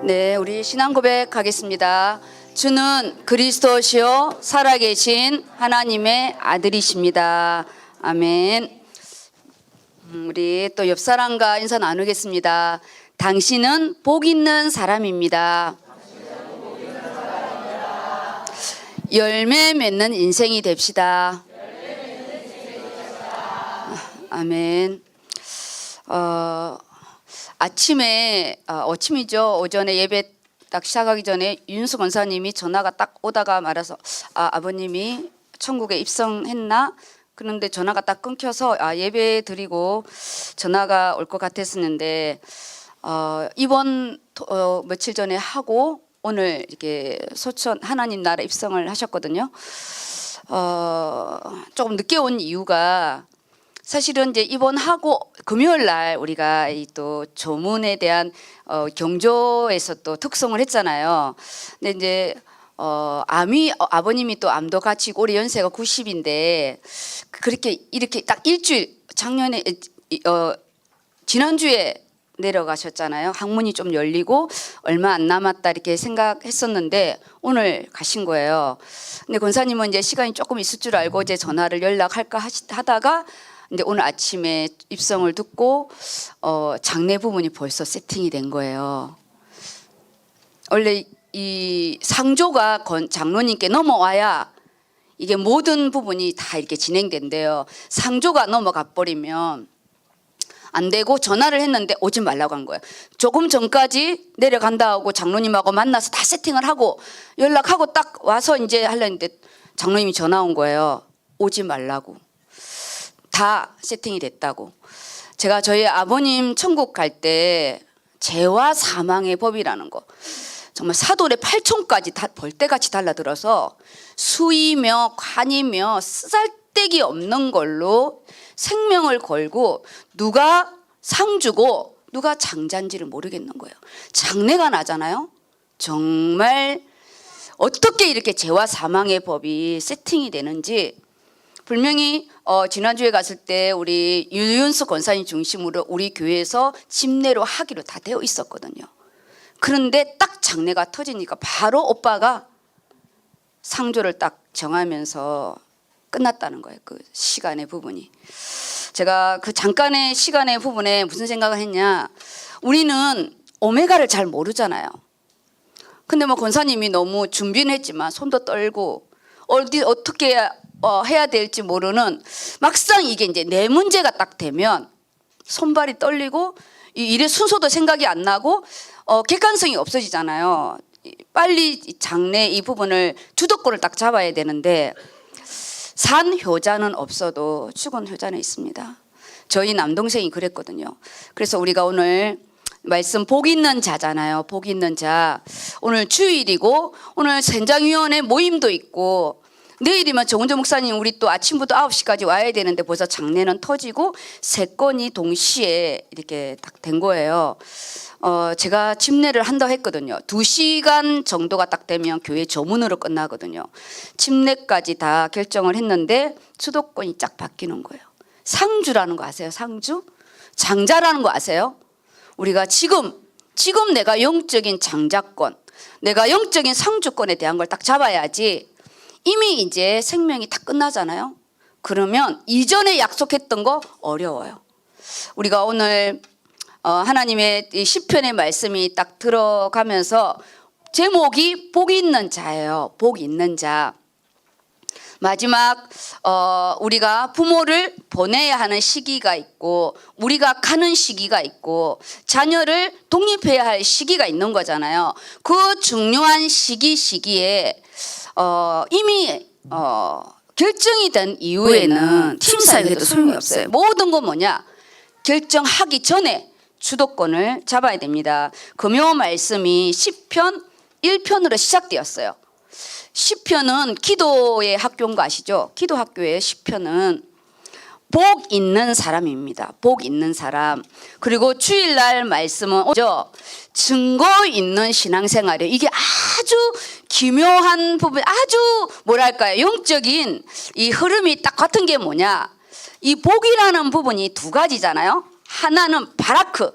네, 우리 신앙 고백하겠습니다. 주는 그리스도시요 살아계신 하나님의 아들이십니다. 아멘. 우리 또 옆 사람과 인사 나누겠습니다. 당신은 복 있는 사람입니다. 열매 맺는 인생이 됩시다. 아멘. 아침이죠. 오전에 예배 딱 시작하기 전에 윤수 권사님이 전화가 딱 오다가 말아서 아버님이 천국에 입성했나? 그런데 전화가 딱 끊겨서 예배 드리고 전화가 올 것 같았었는데 이번 며칠 전에 하고 오늘 이렇게 소천 하나님 나라 입성을 하셨거든요. 조금 늦게 온 이유가 사실은 이제 입원하고 금요일 날 우리가 이 또 조문에 대한 경조에서 또 특송을 했잖아요. 근데 이제 아버님이 또 암도 같이 올해 연세가 90인데 그렇게 이렇게 딱 일주일 작년에 지난주에 내려가셨잖아요. 항문이 좀 열리고 얼마 안 남았다 이렇게 생각했었는데 오늘 가신 거예요. 근데 권사님은 이제 시간이 조금 있을 줄 알고 이제 전화를 연락할까 하다가 근데 오늘 아침에 입성을 듣고 장례 부분이 벌써 세팅이 된 거예요. 원래 이 상조가 장로님께 넘어와야 이게 모든 부분이 다 이렇게 진행된대요. 상조가 넘어가 버리면 안 되고 전화를 했는데 오지 말라고 한 거예요. 조금 전까지 내려간다 하고 장로님하고 만나서 다 세팅을 하고 연락하고 딱 와서 이제 하려는데 장로님이 전화 온 거예요. 오지 말라고. 다 세팅이 됐다고. 제가 저희 아버님 천국 갈 때 죄와 사망의 법이라는 거 정말 사돌의 8촌까지 다 벌떼같이 달라들어서 수이며 관이며 쓰잘데기 없는 걸로 생명을 걸고 누가 상 주고 누가 장자인지를 모르겠는 거예요. 장례가 나잖아요. 정말 어떻게 이렇게 죄와 사망의 법이 세팅이 되는지 분명히 지난주에 갔을 때 우리 유윤수 권사님 중심으로 우리 교회에서 집례로 하기로 다 되어 있었거든요. 그런데 딱 장례가 터지니까 바로 오빠가 상조를 딱 정하면서 끝났다는 거예요. 그 시간의 부분이. 제가 그 잠깐의 시간의 부분에 무슨 생각을 했냐. 우리는 오메가를 잘 모르잖아요. 근데 뭐 권사님이 너무 준비는 했지만 손도 떨고 어떻게 해야 될지 모르는 막상 이게 이제 내 문제가 딱 되면 손발이 떨리고 이 일의 순서도 생각이 안 나고 객관성이 없어지잖아요. 빨리 장례 이 부분을 주도권을 딱 잡아야 되는데 산 효자는 없어도 죽은 효자는 있습니다. 저희 남동생이 그랬거든요. 그래서 우리가 오늘 말씀 복 있는 자잖아요. 복 있는 자. 오늘 주일이고 오늘 sen장위원회 모임도 있고 내일이면 정은조 목사님 우리 또 아침부터 9시까지 와야 되는데 벌써 장례는 터지고 세 건이 동시에 이렇게 딱 된 거예요. 제가 집례를 한다고 했거든요. 2시간 정도가 딱 되면 교회 조문으로 끝나거든요. 집례까지 다 결정을 했는데 수도권이 쫙 바뀌는 거예요. 상주라는 거 아세요? 상주? 장자라는 거 아세요? 우리가 지금 내가 영적인 장자권, 내가 영적인 상주권에 대한 걸 딱 잡아야지 이미 이제 생명이 다 끝나잖아요. 그러면 이전에 약속했던 거 어려워요. 우리가 오늘 하나님의 시편의 말씀이 딱 들어가면서 제목이 복 있는 자예요. 복 있는 자. 마지막 우리가 부모를 보내야 하는 시기가 있고 우리가 가는 시기가 있고 자녀를 독립해야 할 시기가 있는 거잖아요. 그 중요한 시기에 이미 결정이 된 이후에는 팀 사역에도 소용이 없어요. 모든 건 뭐냐? 결정하기 전에 주도권을 잡아야 됩니다. 금요 말씀이 시편 1편으로 시작되었어요. 시편은 기도의 학교인 거 아시죠? 기도 학교의 시편은 복 있는 사람입니다. 복 있는 사람. 그리고 주일날 말씀은 증거 있는 신앙생활이에요. 이게 아주 기묘한 부분, 아주 뭐랄까요, 영적인 이 흐름이 딱 같은 게 뭐냐, 이 복이라는 부분이 두 가지잖아요. 하나는 바라크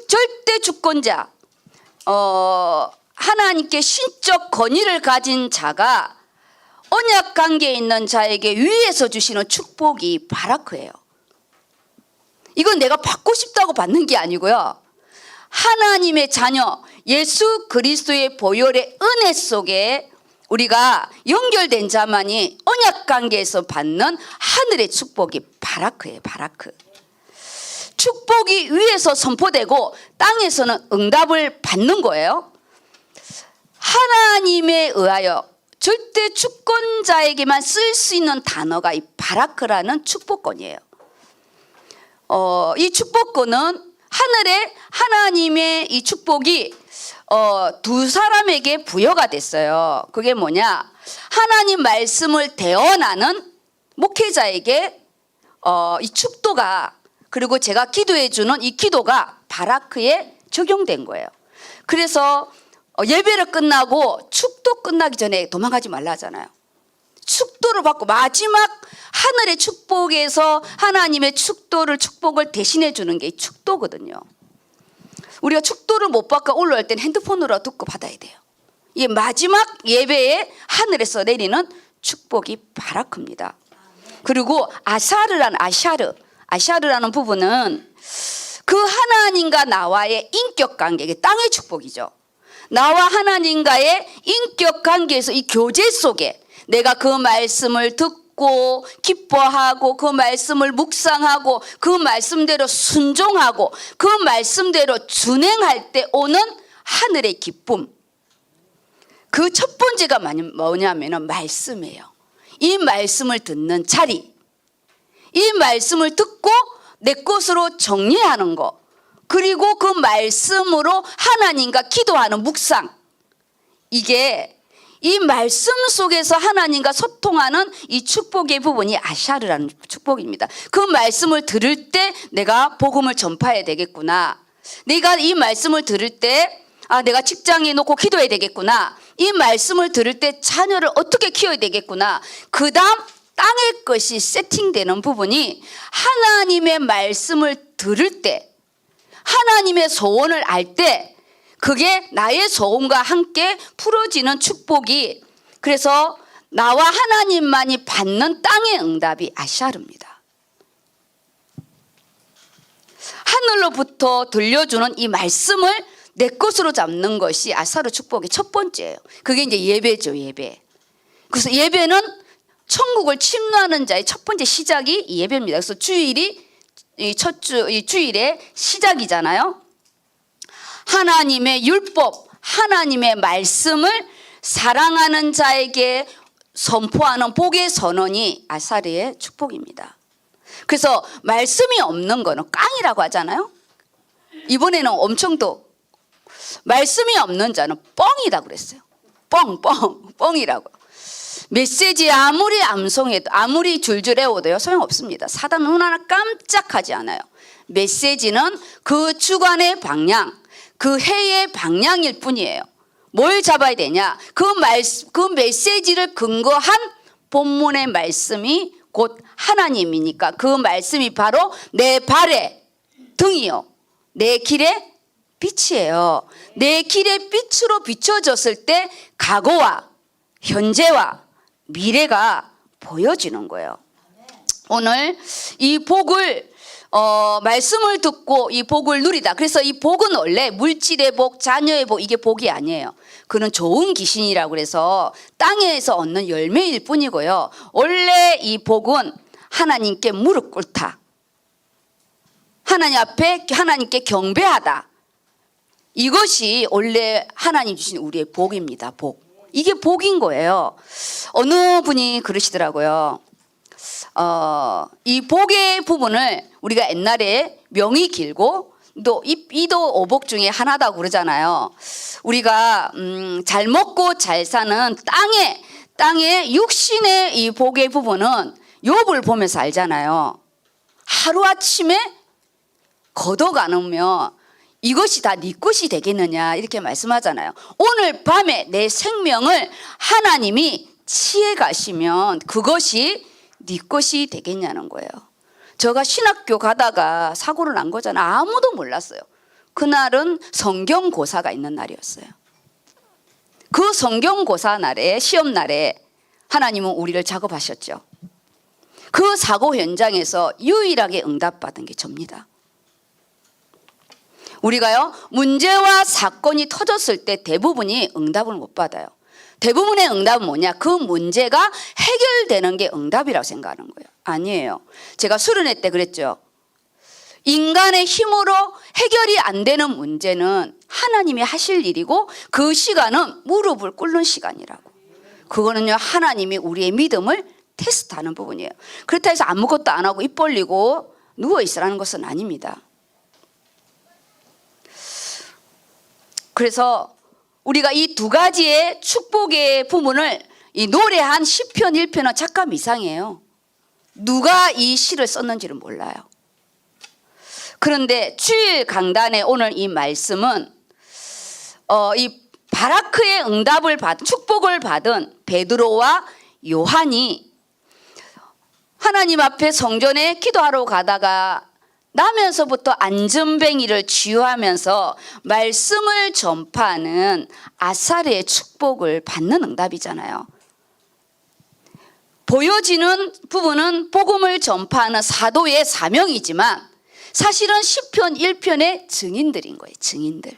절대 주권자, 하나님께 신적 권위를 가진 자가 언약 관계에 있는 자에게 위에서 주시는 축복이 바라크예요. 이건 내가 받고 싶다고 받는 게 아니고요. 하나님의 자녀 예수 그리스도의 보혈의 은혜 속에 우리가 연결된 자만이 언약 관계에서 받는 하늘의 축복이 바라크예요. 바라크. 축복이 위에서 선포되고 땅에서는 응답을 받는 거예요. 하나님에 의하여 절대 주권자에게만 쓸 수 있는 단어가 이 바라크라는 축복권이에요. 이 축복권은 하늘에 하나님의 이 축복이 두 사람에게 부여가 됐어요. 그게 뭐냐? 하나님 말씀을 대언하는 목회자에게 이 축도가, 그리고 제가 기도해 주는 이 기도가 바라크에 적용된 거예요. 그래서 예배를 끝나고 축도 끝나기 전에 도망가지 말라 하잖아요. 축도를 받고 마지막 하늘의 축복에서 하나님의 축복을 대신해 주는 게 이 축도거든요. 우리가 축도를 못 받고 올라올 때는 핸드폰으로 듣고 받아야 돼요. 이게 마지막 예배에 하늘에서 내리는 축복이 바라크입니다. 그리고 아샤르라는 부분은 그 하나님과 나와의 인격 관계, 이게 땅의 축복이죠. 나와 하나님과의 인격 관계에서 이 교제 속에 내가 그 말씀을 듣고 기뻐하고 그 말씀을 묵상하고 그 말씀대로 순종하고 그 말씀대로 준행할 때 오는 하늘의 기쁨, 그 첫 번째가 뭐냐면 말씀이에요. 이 말씀을 듣는 자리, 이 말씀을 듣고 내 것으로 정리하는 것, 그리고 그 말씀으로 하나님과 기도하는 묵상, 이게 이 말씀 속에서 하나님과 소통하는 이 축복의 부분이 아샤르라는 축복입니다. 그 말씀을 들을 때 내가 복음을 전파해야 되겠구나. 내가 이 말씀을 들을 때 내가 직장에 놓고 기도해야 되겠구나. 이 말씀을 들을 때 자녀를 어떻게 키워야 되겠구나. 그 다음 땅의 것이 세팅되는 부분이 하나님의 말씀을 들을 때, 하나님의 소원을 알 때 그게 나의 소원과 함께 풀어지는 축복이, 그래서 나와 하나님만이 받는 땅의 응답이 아샤르입니다. 하늘로부터 들려주는 이 말씀을 내 것으로 잡는 것이 아샤르 축복의 첫 번째예요. 그게 이제 예배죠, 예배. 그래서 예배는 천국을 침노하는 자의 첫 번째 시작이 이 예배입니다. 그래서 주일이 이 주일의 시작이잖아요. 하나님의 율법, 하나님의 말씀을 사랑하는 자에게 선포하는 복의 선언이 아사르의 축복입니다. 그래서 말씀이 없는 거는 깡이라고 하잖아요. 이번에는 엄청 더 말씀이 없는 자는 뻥이다 그랬어요. 뻥이라고. 메시지 아무리 암송해도 아무리 줄줄 외워도요 소용없습니다. 사단은 눈 하나 깜짝하지 않아요. 메시지는 그 주간의 방향, 그 해의 방향일 뿐이에요. 뭘 잡아야 되냐? 그 메시지를 근거한 본문의 말씀이 곧 하나님이니까 그 말씀이 바로 내 발의 등이요, 내 길의 빛이에요. 내 길의 빛으로 비춰졌을 때 과거와 현재와 미래가 보여지는 거예요. 오늘 이 복을 말씀을 듣고 이 복을 누리다. 그래서 이 복은 원래 물질의 복, 자녀의 복, 이게 복이 아니에요. 그는 좋은 기신이라고 그래서 땅에서 얻는 열매일 뿐이고요. 원래 이 복은 하나님께 무릎 꿇다, 하나님 앞에 하나님께 경배하다, 이것이 원래 하나님 주신 우리의 복입니다. 복. 이게 복인 거예요. 어느 분이 그러시더라고요. 이 복의 부분을 우리가 옛날에 명이 길고 또 이도 오복 중에 하나다고 그러잖아요. 우리가 잘 먹고 잘 사는 땅의 육신의 이 복의 부분은 욥을 보면서 알잖아요. 하루아침에 거둬 가누면 이것이 다 네 것이 되겠느냐 이렇게 말씀하잖아요. 오늘 밤에 내 생명을 하나님이 취해 가시면 그것이 네 것이 되겠냐는 거예요. 제가 신학교 가다가 사고를 난 거잖아요. 아무도 몰랐어요. 그날은 성경고사가 있는 날이었어요. 그 성경고사 날에, 시험 날에 하나님은 우리를 작업하셨죠. 그 사고 현장에서 유일하게 응답받은 게 접니다. 우리가요, 문제와 사건이 터졌을 때 대부분이 응답을 못 받아요. 대부분의 응답은 뭐냐? 그 문제가 해결되는 게 응답이라고 생각하는 거예요. 아니에요. 제가 수련회 때 그랬죠. 인간의 힘으로 해결이 안 되는 문제는 하나님이 하실 일이고 그 시간은 무릎을 꿇는 시간이라고. 그거는요, 하나님이 우리의 믿음을 테스트하는 부분이에요. 그렇다 해서 아무것도 안 하고 입 벌리고 누워 있으라는 것은 아닙니다. 그래서 우리가 이 두 가지의 축복의 부분을 이 노래한 시편 1편은 작가 이상이에요. 누가 이 시를 썼는지는 몰라요. 그런데 주일 강단의 오늘 이 말씀은 이 바라크의 응답을 받은, 축복을 받은 베드로와 요한이 하나님 앞에 성전에 기도하러 가다가 나면서부터 안전뱅이를 쥐유하면서 말씀을 전파하는 아사리의 축복을 받는 응답이잖아요. 보여지는 부분은 복음을 전파하는 사도의 사명이지만 사실은 시편 1편의 증인들인 거예요. 증인들.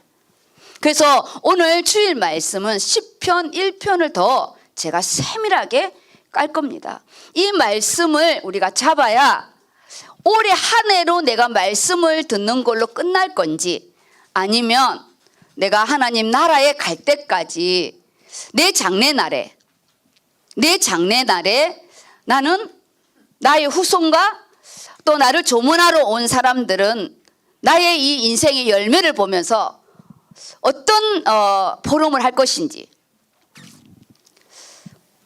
그래서 오늘 주일 말씀은 시편 1편을 더 제가 세밀하게 깔 겁니다. 이 말씀을 우리가 잡아야 올해 한 해로 내가 말씀을 듣는 걸로 끝날 건지, 아니면 내가 하나님 나라에 갈 때까지 내 장래날에 나는 나의 후손과 또 나를 조문하러 온 사람들은 나의 이 인생의 열매를 보면서 어떤 포럼을 할 것인지.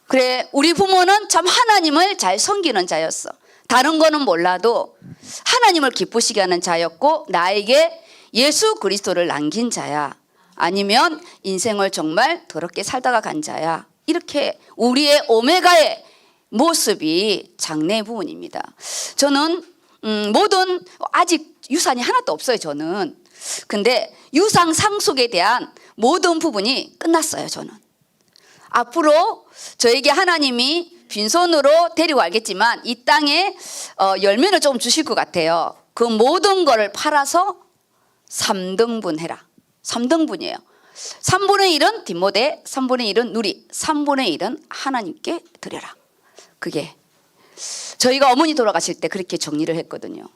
그래, 우리 부모는 참 하나님을 잘 섬기는 자였어. 다른 거는 몰라도 하나님을 기쁘시게 하는 자였고 나에게 예수 그리스도를 남긴 자야. 아니면 인생을 정말 더럽게 살다가 간 자야. 이렇게 우리의 오메가의 모습이 장래의 부분입니다. 저는 모든 아직 유산이 하나도 없어요. 저는. 근데 유상 상속에 대한 모든 부분이 끝났어요. 저는. 앞으로 저에게 하나님이 빈손으로 데리고 알겠지만 이 땅에 열매를 좀 주실 것 같아요. 그 모든 거를 팔아서 3등분 해라. 3등분이에요. 3분의 1은 뒷모대, 3분의 1은 누리, 3분의 1은 하나님께 드려라. 그게 저희가 어머니 돌아가실 때 그렇게 정리를 했거든요.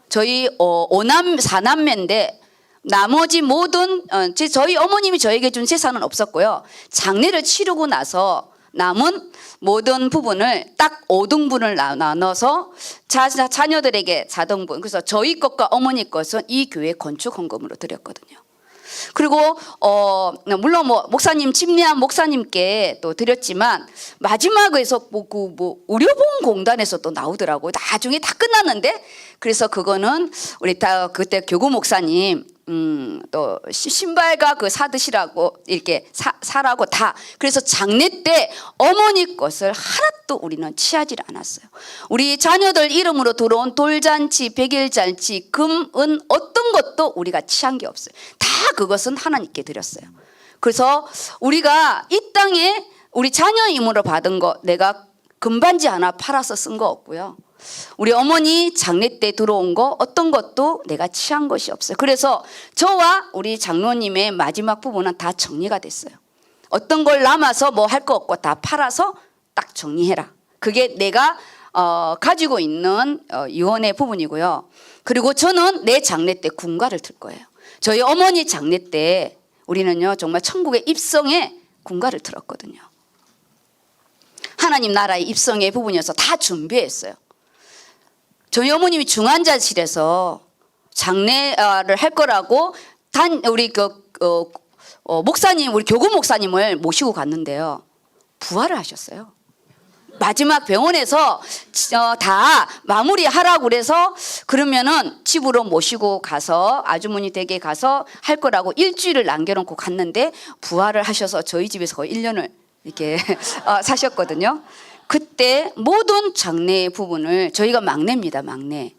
저희 4남매인데 나머지 모든 저희 어머님이 저에게 준 재산은 없었고요. 장례를 치르고 나서 남은 모든 부분을 딱 5등분을 나눠서 자녀들에게 4등분. 그래서 저희 것과 어머니 것은 이 교회 건축 헌금으로 드렸거든요. 그리고 물론 뭐 목사님 침례한 목사님께 또 드렸지만 마지막에서 의료보험공단에서 또 나오더라고요. 나중에 다 끝났는데. 그래서 그거는 우리 다 그때 교구 목사님 또 신발과 그 사드시라고 이렇게 사라고 다. 그래서 장례 때 어머니 것을 하나도 우리는 취하지 않았어요. 우리 자녀들 이름으로 들어온 돌잔치, 백일잔치, 금, 은 어떤 것도 우리가 취한 게 없어요. 다 그것은 하나님께 드렸어요. 그래서 우리가 이 땅에 우리 자녀 이름으로 받은 거 내가 금반지 하나 팔아서 쓴 거 없고요. 우리 어머니 장례 때 들어온 거 어떤 것도 내가 취한 것이 없어요. 그래서 저와 우리 장로님의 마지막 부분은 다 정리가 됐어요. 어떤 걸 남아서 뭐 할 거 없고 다 팔아서 딱 정리해라. 그게 내가 가지고 있는 유언의 부분이고요. 그리고 저는 내 장례 때 군가를 틀 거예요. 저희 어머니 장례 때 우리는요 정말 천국의 입성에 군가를 틀었거든요. 하나님 나라의 입성의 부분이어서 다 준비했어요. 저희 어머님이 중환자실에서 장례를 할 거라고 우리 목사님, 우리 교구 목사님을 모시고 갔는데요. 부활을 하셨어요. 마지막 병원에서 다 마무리하라고 그래서 그러면은 집으로 모시고 가서 아주머니 댁에 가서 할 거라고 일주일을 남겨놓고 갔는데 부활을 하셔서 저희 집에서 거의 1년을 이렇게 사셨거든요. 그때 모든 장례의 부분을 저희가 막내입니다. 막내.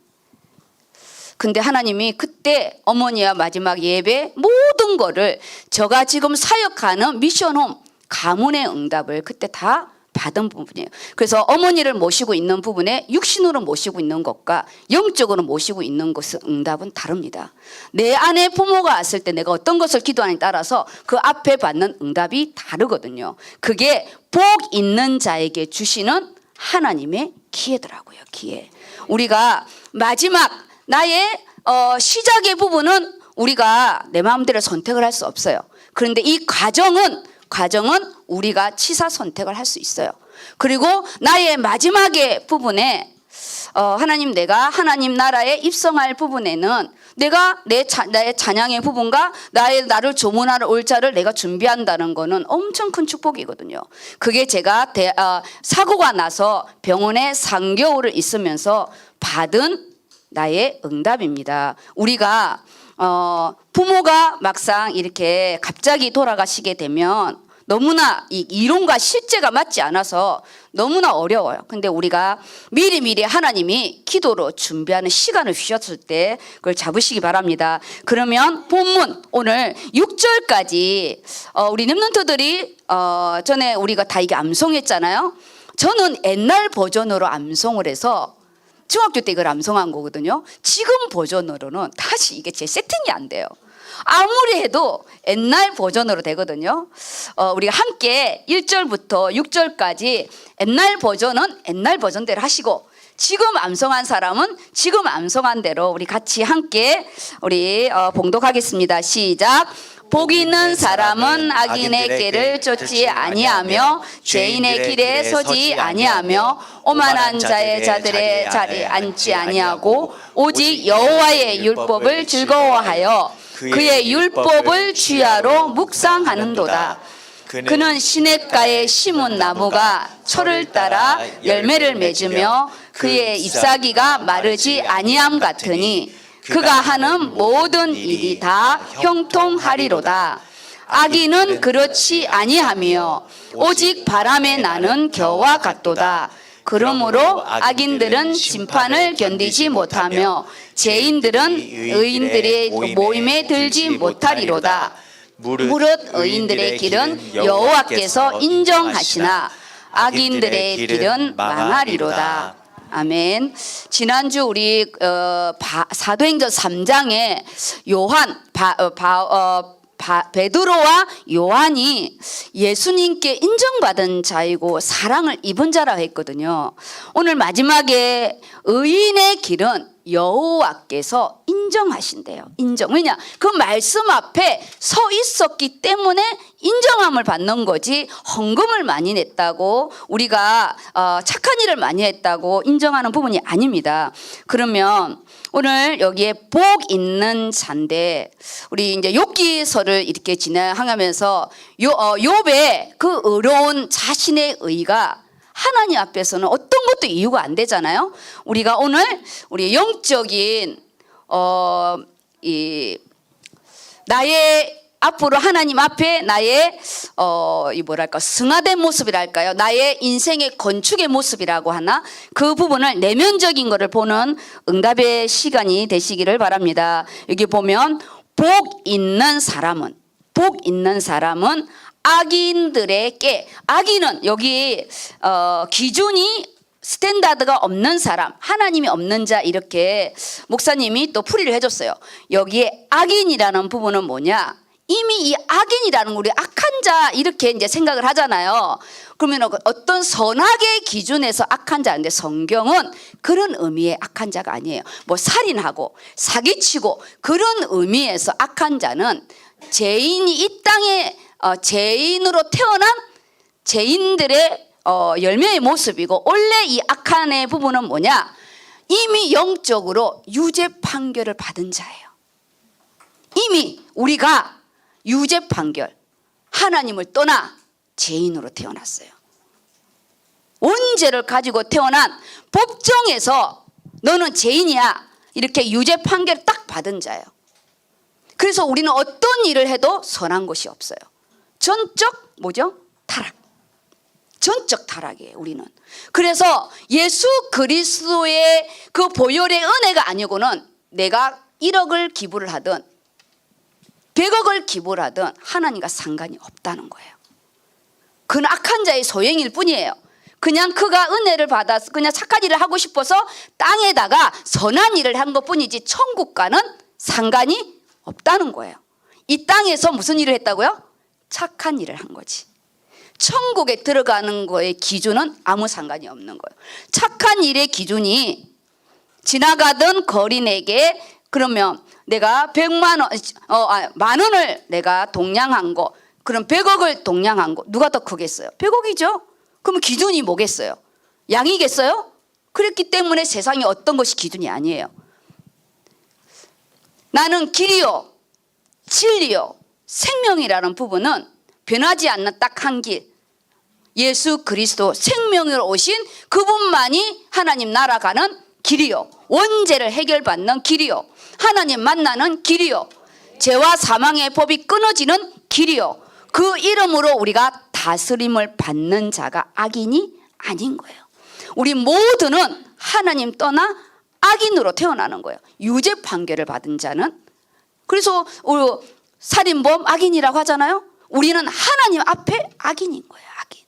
근데 하나님이 그때 어머니와 마지막 예배 모든 거를 제가 지금 사역하는 미션홈 가문의 응답을 그때 다 받은 부분이에요. 그래서 어머니를 모시고 있는 부분에 육신으로 모시고 있는 것과 영적으로 모시고 있는 것은 응답은 다릅니다. 내 안에 부모가 왔을 때 내가 어떤 것을 기도하느냐에 따라서 그 앞에 받는 응답이 다르거든요. 그게 복 있는 자에게 주시는 하나님의 기회더라고요. 기회. 우리가 마지막 나의 시작의 부분은 우리가 내 마음대로 선택을 할 수 없어요. 그런데 이 과정은 우리가 치사 선택을 할 수 있어요. 그리고 나의 마지막의 부분에 내가 하나님 나라에 입성할 부분에는 내가 나의 찬양의 부분과 나를 조문할 올자를 내가 준비한다는 거는 엄청 큰 축복이거든요. 그게 제가 사고가 나서 병원에 3개월을 있으면서 받은 나의 응답입니다. 우리가 부모가 막상 이렇게 갑자기 돌아가시게 되면 너무나 이 이론과 실제가 맞지 않아서 너무나 어려워요. 근데 우리가 미리미리 하나님이 기도로 준비하는 시간을 주셨을 때 그걸 잡으시기 바랍니다. 그러면 본문 오늘 6절까지 우리 렘넌트들이 전에 우리가 다 이게 암송했잖아요. 저는 옛날 버전으로 암송을 해서 중학교 때 이걸 암송한 거거든요. 지금 버전으로는 다시 이게 제 세팅이 안 돼요. 아무리 해도 옛날 버전으로 되거든요. 우리가 함께 1절부터 6절까지 옛날 버전은 옛날 버전대로 하시고 지금 암송한 사람은 지금 암송한 대로 우리 같이 함께 우리 봉독하겠습니다. 시작. 복 있는 사람은 악인의 길을 쫓지 아니하며 죄인의 길에 서지 아니하며 오만한 자들의 자리에 앉지 아니하고 오직 여호와의 율법을 즐거워하여 그의 율법을 주야로 묵상하는도다. 그는 시냇가에 심은 나무가 철을 따라 열매를 맺으며 그의 잎사귀가 마르지 아니함 같으니 그가 하는 모든 일이 다 형통하리로다. 악인은 그렇지 아니하며 오직 바람에 나는 겨와 같도다. 그러므로 악인들은 심판을 견디지 못하며 죄인들은 의인들의 모임에 들지 못하리로다. 무릇 의인들의 길은 여호와께서 인정하시나 악인들의 길은 망하리로다. 아멘. 지난주 우리 사도행전 3장에 베드로와 요한이 예수님께 인정받은 자이고 사랑을 입은 자라고 했거든요. 오늘 마지막에 의인의 길은 여호와께서 인정하신대요. 인정. 왜냐? 그 말씀 앞에 서 있었기 때문에 인정함을 받는 거지 헌금을 많이 냈다고 우리가 착한 일을 많이 했다고 인정하는 부분이 아닙니다. 그러면 오늘 여기에 복 있는 자인데 우리 이제 욥기서를 이렇게 진행하면서 욥의 그 의로운 자신의 의가 하나님 앞에서는 어떤 것도 이유가 안 되잖아요. 우리가 오늘 우리 영적인 나의 앞으로 하나님 앞에 나의 승화된 모습이랄까요? 나의 인생의 건축의 모습이라고 하나? 그 부분을 내면적인 것을 보는 응답의 시간이 되시기를 바랍니다. 여기 보면 복 있는 사람은 악인들에게, 악인은 여기 기준이 스탠다드가 없는 사람, 하나님이 없는 자, 이렇게 목사님이 또 풀이를 해줬어요. 여기에 악인이라는 부분은 뭐냐? 이미 이 악인이라는 우리 악한 자 이렇게 이제 생각을 하잖아요. 그러면 어떤 선악의 기준에서 악한 자인데 성경은 그런 의미의 악한 자가 아니에요. 뭐 살인하고 사기치고 그런 의미에서 악한 자는 죄인이 이 땅에 죄인으로 태어난 죄인들의 열매의 모습이고, 원래 이 악한의 부분은 뭐냐? 이미 영적으로 유죄 판결을 받은 자예요. 이미 우리가 유죄 판결, 하나님을 떠나 죄인으로 태어났어요. 원죄를 가지고 태어난 법정에서 너는 죄인이야 이렇게 유죄 판결을 딱 받은 자예요. 그래서 우리는 어떤 일을 해도 선한 것이 없어요. 전적 타락. 전적 타락이에요, 우리는. 그래서 예수 그리스도의 그 보혈의 은혜가 아니고는 내가 1억을 기부를 하든 100억을 기부를 하든 하나님과 상관이 없다는 거예요. 그는 악한 자의 소행일 뿐이에요. 그냥 그가 은혜를 받아서 그냥 착한 일을 하고 싶어서 땅에다가 선한 일을 한 것뿐이지 천국과는 상관이 없다는 거예요. 이 땅에서 무슨 일을 했다고요? 착한 일을 한 거지. 천국에 들어가는 거의 기준은 아무 상관이 없는 거예요. 착한 일의 기준이 지나가던 거린에게 그러면 내가 100만 원, 만 원을 내가 동냥한 거, 그럼 100억을 동냥한 거 누가 더 크겠어요? 100억이죠. 그럼 기준이 뭐겠어요? 양이겠어요? 그렇기 때문에 세상에 어떤 것이 기준이 아니에요. 나는 길이요, 진리요, 생명이라는 부분은 변하지 않는 딱 한 길, 예수 그리스도 생명으로 오신 그분만이 하나님 나라가는 길이요, 원죄를 해결받는 길이요, 하나님 만나는 길이요, 죄와 사망의 법이 끊어지는 길이요, 그 이름으로 우리가 다스림을 받는 자가 악인이 아닌 거예요. 우리 모두는 하나님 떠나 악인으로 태어나는 거예요. 유죄 판결을 받은 자는. 그래서 살인범 악인이라고 하잖아요. 우리는 하나님 앞에 악인인 거예요. 악인.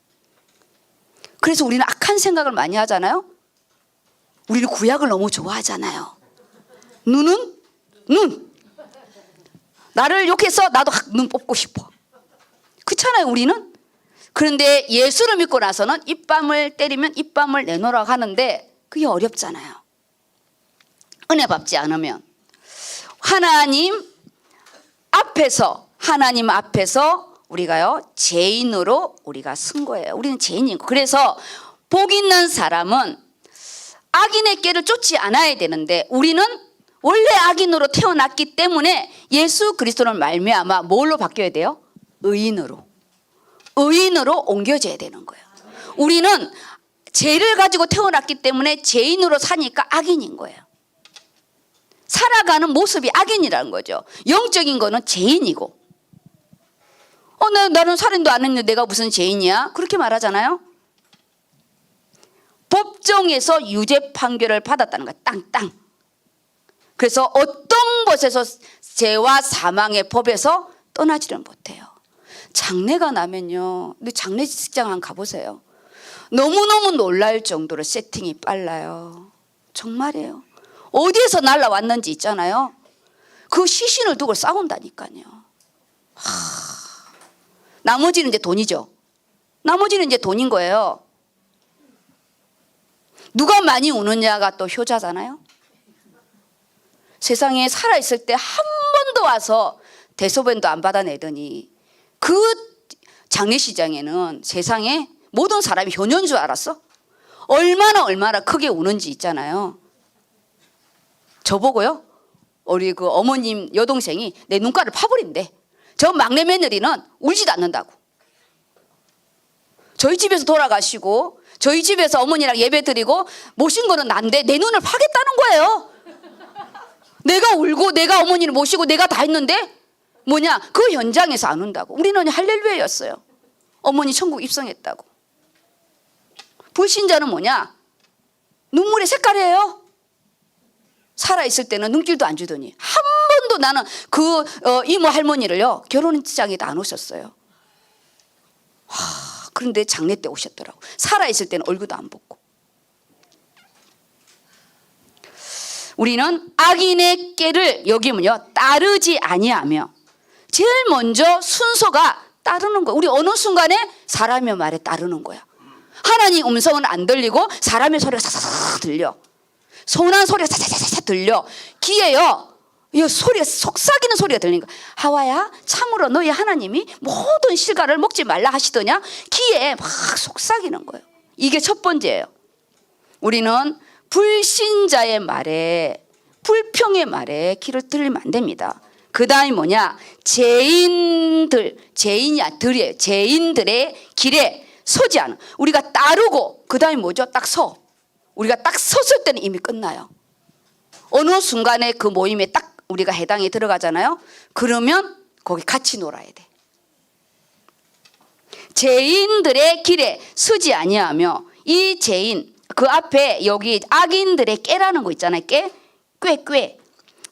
그래서 우리는 악한 생각을 많이 하잖아요. 우리는 구약을 너무 좋아하잖아요. 눈은 눈. 나를 욕해서 나도 눈 뽑고 싶어. 그렇잖아요, 우리는. 그런데 예수를 믿고 나서는 입밤을 때리면 입밤을 내놓으라고 하는데 그게 어렵잖아요. 은혜 받지 않으면. 하나님 앞에서 우리가요, 죄인으로 우리가 쓴 거예요. 우리는 죄인이고. 그래서 복 있는 사람은 악인의 길을 쫓지 않아야 되는데 우리는 원래 악인으로 태어났기 때문에 예수 그리스도를 말미암아 뭘로 바뀌어야 돼요? 의인으로 옮겨져야 되는 거예요. 우리는 죄를 가지고 태어났기 때문에 죄인으로 사니까 악인인 거예요. 살아가는 모습이 악인이라는 거죠. 영적인 거는 죄인이고. 나는 살인도 안 했는데 내가 무슨 죄인이야? 그렇게 말하잖아요. 법정에서 유죄 판결을 받았다는 거야. 땅땅. 그래서 어떤 것에서 죄와 사망의 법에서 떠나지를 못해요. 장례가 나면요, 근데 장례식장 한번 가보세요. 너무너무 놀랄 정도로 세팅이 빨라요. 정말이에요. 어디에서 날라왔는지 있잖아요. 그 시신을 두고 싸운다니까요. 나머지는 이제 돈이죠. 나머지는 이제 돈인 거예요. 누가 많이 우느냐가 또 효자잖아요. 세상에 살아있을 때 한 번도 와서 대소변도 안 받아내더니 그 장례시장에는 세상에 모든 사람이 효녀인 줄 알았어? 얼마나 크게 우는지 있잖아요. 저보고요, 우리 그 어머님 여동생이 내 눈가를 파버린대. 저 막내 며느리는 울지도 않는다고. 저희 집에서 돌아가시고 저희 집에서 어머니랑 예배 드리고 모신 거는 난데 내 눈을 파겠다는 거예요. 내가 울고 내가 어머니를 모시고 내가 다 했는데 그 현장에서 안 운다고. 우리는 할렐루야였어요. 어머니 천국 입성했다고. 불신자는 눈물의 색깔이에요. 살아있을 때는 눈길도 안 주더니 한 번도 나는 그 이모 할머니를요, 결혼식장에도 안 오셨어요. 그런데 장례 때 오셨더라고. 살아있을 때는 얼굴도 안 보고. 우리는 악인의 꾀를 여기면요, 따르지 아니하며 제일 먼저 순서가 따르는 거예요. 우리 어느 순간에 사람의 말에 따르는 거야. 하나님 음성은 안 들리고 사람의 소리가 사사사 들려. 소난 소리가 사사사사 들려. 귀에요, 이 소리가 속삭이는 소리가 들리는 거야. 하와야, 참으로 너희 하나님이 모든 실과를 먹지 말라 하시더냐? 귀에 막 속삭이는 거예요. 이게 첫 번째예요. 우리는 불신자의 말에, 불평의 말에 귀를 들리면 안 됩니다. 그 다음이 죄인들의 길에 서지 않아. 우리가 따르고, 그 다음이 딱 서. 우리가 딱 섰을 때는 이미 끝나요. 어느 순간에 그 모임에 딱 우리가 해당에 들어가잖아요. 그러면 거기 같이 놀아야 돼. 죄인들의 길에 서지 아니하며, 이 죄인, 그 앞에 여기 악인들의 꾀라는 거 있잖아요. 꾀.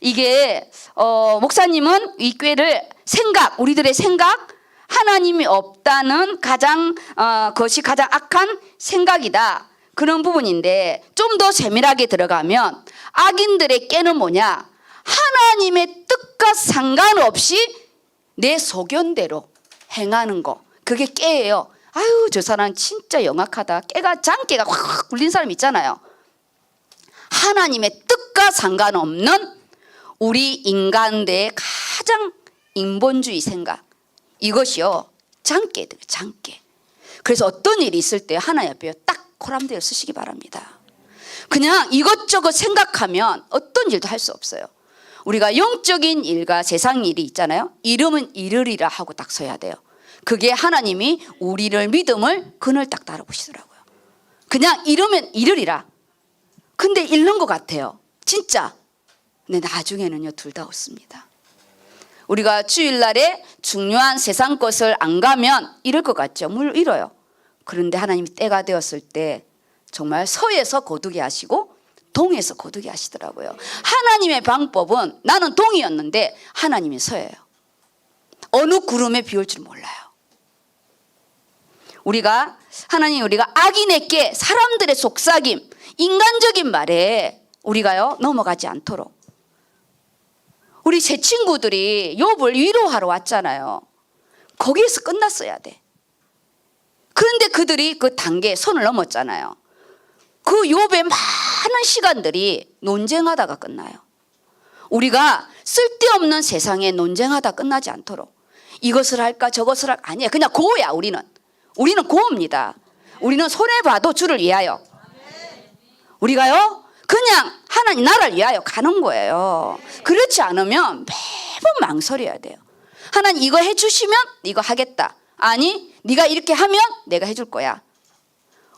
이게 목사님은 이 꾀를 우리들의 생각, 하나님이 없다는 그것이 가장 악한 생각이다. 그런 부분인데 좀 더 세밀하게 들어가면 악인들의 꾀는 뭐냐? 하나님의 뜻과 상관없이 내 소견대로 행하는 거. 그게 꾀예요. 아유, 저 사람 진짜 영악하다. 장깨가 확 굴린 사람 있잖아요. 하나님의 뜻과 상관없는 우리 인간대의 가장 인본주의 생각. 이것이요, 장깨들, 장깨. 그래서 어떤 일이 있을 때 하나님 앞에 딱 코람대를 쓰시기 바랍니다. 그냥 이것저것 생각하면 어떤 일도 할 수 없어요. 우리가 영적인 일과 세상 일이 있잖아요. 이름은 이르리라 하고 딱 서야 돼요. 그게 하나님이 우리를 믿음을 그늘 딱 달아보시더라고요. 그냥 이러면 이르리라. 근데 잃는 것 같아요. 진짜. 근데 나중에는요, 둘 다 없습니다. 우리가 주일날에 중요한 세상 것을 안 가면 잃을 것 같죠. 물 잃어요. 그런데 하나님이 때가 되었을 때 정말 서에서 거두게 하시고 동에서 거두게 하시더라고요. 하나님의 방법은 나는 동이었는데 하나님이 서예요. 어느 구름에 비올 줄 몰라요. 우리가 악인에게 사람들의 속삭임, 인간적인 말에 우리가요 넘어가지 않도록. 우리 제 친구들이 욥을 위로하러 왔잖아요. 거기에서 끝났어야 돼. 그런데 그들이 그 단계에 손을 넘었잖아요. 그 욥의 많은 시간들이 논쟁하다가 끝나요. 우리가 쓸데없는 세상에 논쟁하다 끝나지 않도록 이것을 할까 저것을 할까 아니에요. 그냥 고야. 우리는 고입니다. 우리는 손해봐도 주를 위하여. 우리가요 그냥 하나님 나라를 위하여 가는 거예요. 그렇지 않으면 매번 망설여야 돼요. 하나님 이거 해주시면 이거 하겠다. 아니 네가 이렇게 하면 내가 해줄 거야.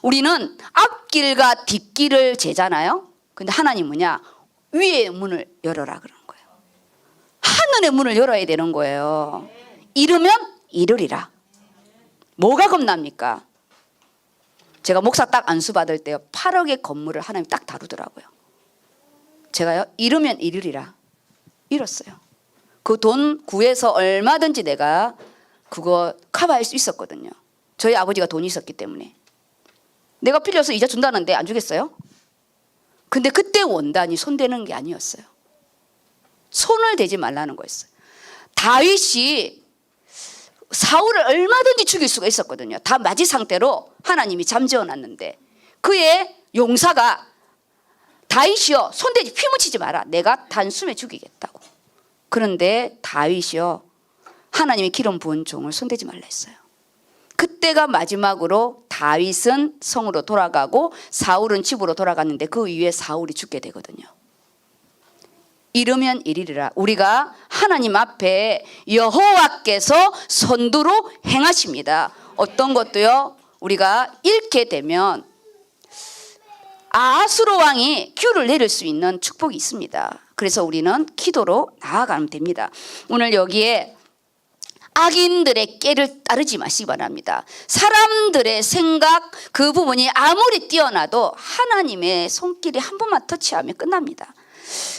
우리는 앞길과 뒷길을 재잖아요. 근데 하나님 뭐냐? 위의 문을 열어라 그러는 거예요. 하늘의 문을 열어야 되는 거예요. 이르면 이르리라. 뭐가 겁납니까? 제가 목사 딱 안수 받을 때요 8억의 건물을 하나님 딱 다루더라고요. 제가요 이르면 이르리라 이뤘어요. 그 돈 구해서 얼마든지 내가 그거 커버할 수 있었거든요. 저희 아버지가 돈이 있었기 때문에. 내가 빌려서 이자 준다는데 안 주겠어요? 근데 그때 원단이 손대는 게 아니었어요. 손을 대지 말라는 거였어요. 다윗이 사울을 얼마든지 죽일 수가 있었거든요. 다 맞이 상태로 하나님이 잠재워 놨는데 그의 용사가 다윗이여 손대지 피 묻히지 마라. 내가 단숨에 죽이겠다고. 그런데 다윗이요 하나님의 기름 부은 종을 손대지 말라 했어요. 그때가 마지막으로 다윗은 성으로 돌아가고 사울은 집으로 돌아갔는데 그 이후에 사울이 죽게 되거든요. 이르면 이리리라. 우리가 하나님 앞에 여호와께서 선두로 행하십니다. 어떤 것도요 우리가 잃게 되면 아하스로 왕이 큐를 내릴 수 있는 축복이 있습니다. 그래서 우리는 기도로 나아가면 됩니다. 오늘 여기에 악인들의 꾀를 따르지 마시기 바랍니다. 사람들의 생각 그 부분이 아무리 뛰어나도 하나님의 손길이 한 번만 터치하면 끝납니다.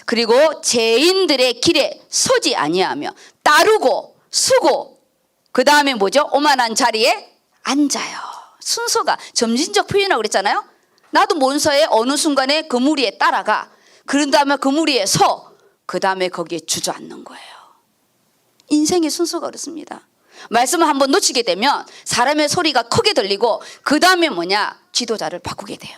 그리고 죄인들의 길에 서지 아니하며 따르고 쓰고 그 다음에 뭐죠? 오만한 자리에 앉아요. 순서가 점진적 표현이라고 그랬잖아요. 나도 몬서에 어느 순간에 그 무리에 따라가. 그런 다음에 그 무리에 서. 그 다음에 거기에 주저앉는 거예요. 인생의 순서가 그렇습니다. 말씀을 한번 놓치게 되면 사람의 소리가 크게 들리고 그 다음에 뭐냐? 지도자를 바꾸게 돼요.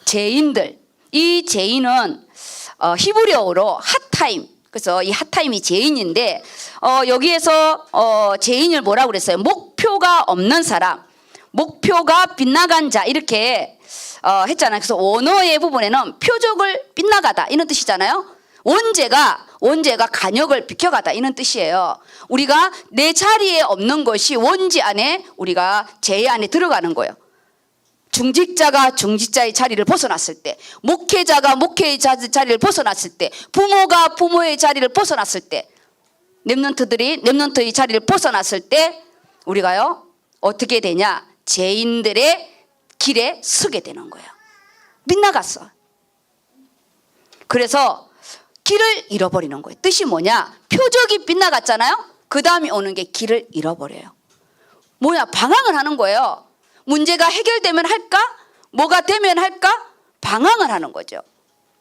죄인들. 이 죄인은 히브리어로 핫타임. 그래서 이 핫타임이 죄인인데 여기에서 죄인을 뭐라고 그랬어요? 목표가 없는 사람. 목표가 빗나간 자 이렇게 했잖아요. 그래서 원어의 부분에는 표적을 빗나가다 이런 뜻이잖아요. 원죄가 간역을 비켜가다 이런 뜻이에요. 우리가 내 자리에 없는 것이 원죄 안에 우리가 죄 안에 들어가는 거예요. 중직자가 중직자의 자리를 벗어났을 때, 목회자가 목회의 자리를 벗어났을 때, 부모가 부모의 자리를 벗어났을 때, 렘넌트들이 렘넌트의 자리를 벗어났을 때 우리가요 어떻게 되냐? 죄인들의 길에 서게 되는 거예요. 빗나갔어. 그래서 길을 잃어버리는 거예요. 뜻이 뭐냐? 표적이 빗나갔잖아요. 그 다음에 오는 게 길을 잃어버려요. 뭐야? 방황을 하는 거예요. 문제가 해결되면 할까? 뭐가 되면 할까? 방황을 하는 거죠.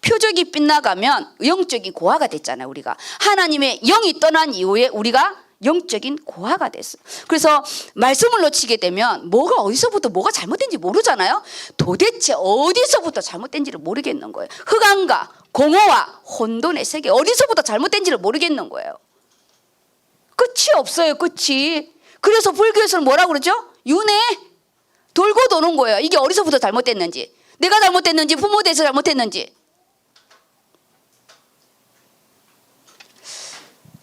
표적이 빗나가면 영적인 고아가 됐잖아요. 우리가 하나님의 영이 떠난 이후에 우리가 영적인 고아가 됐어요. 그래서 말씀을 놓치게 되면 뭐가 어디서부터 뭐가 잘못된지 모르잖아요. 도대체 어디서부터 잘못된지를 모르겠는 거예요. 흑암과 공허와 혼돈의 세계, 어디서부터 잘못된지를 모르겠는 거예요. 끝이 없어요. 끝이. 그래서 불교에서는 뭐라고 그러죠? 윤회. 돌고 도는 거예요. 이게 어디서부터 잘못됐는지, 내가 잘못됐는지, 부모에 대해서 잘못했는지.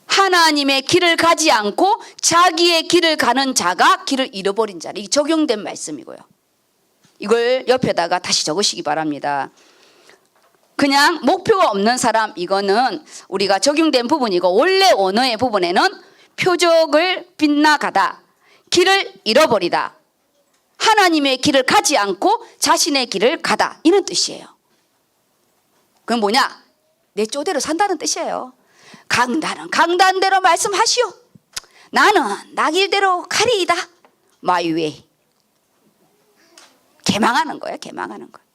하나님의 길을 가지 않고 자기의 길을 가는 자가 길을 잃어버린 자는, 이 적용된 말씀이고요. 이걸 옆에다가 다시 적으시기 바랍니다. 그냥 목표가 없는 사람, 이거는 우리가 적용된 부분이고, 원래 원어의 부분에는 표적을 빗나가다, 길을 잃어버리다, 하나님의 길을 가지 않고 자신의 길을 가다, 이런 뜻이에요. 그건 뭐냐? 내 쪼대로 산다는 뜻이에요. 강단은 강단대로 말씀하시오. 나는 나 길대로 가리이다. My way. 개망하는 거예요. 개망하는 거예요.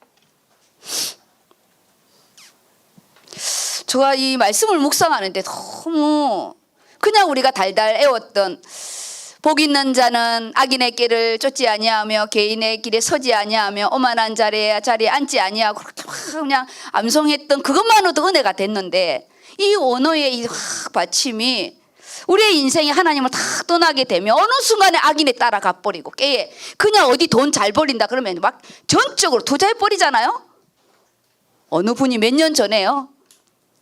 제가 이 말씀을 묵상하는데 너무 그냥 우리가 달달 애웠던, 복 있는 자는 악인의 길을 쫓지 아니하며 개인의 길에 서지 아니하며 오만한 자리에 앉지 아니하고, 그렇게 그냥 암송했던 그것만으로도 은혜가 됐는데, 이 원어의 이 받침이 우리의 인생에 하나님을 다 떠나게 되면 어느 순간에 악인에 따라가 버리고, 깨에 그냥 어디 돈 잘 벌린다 그러면 막 전적으로 투자해 버리잖아요. 어느 분이 몇 년 전에요,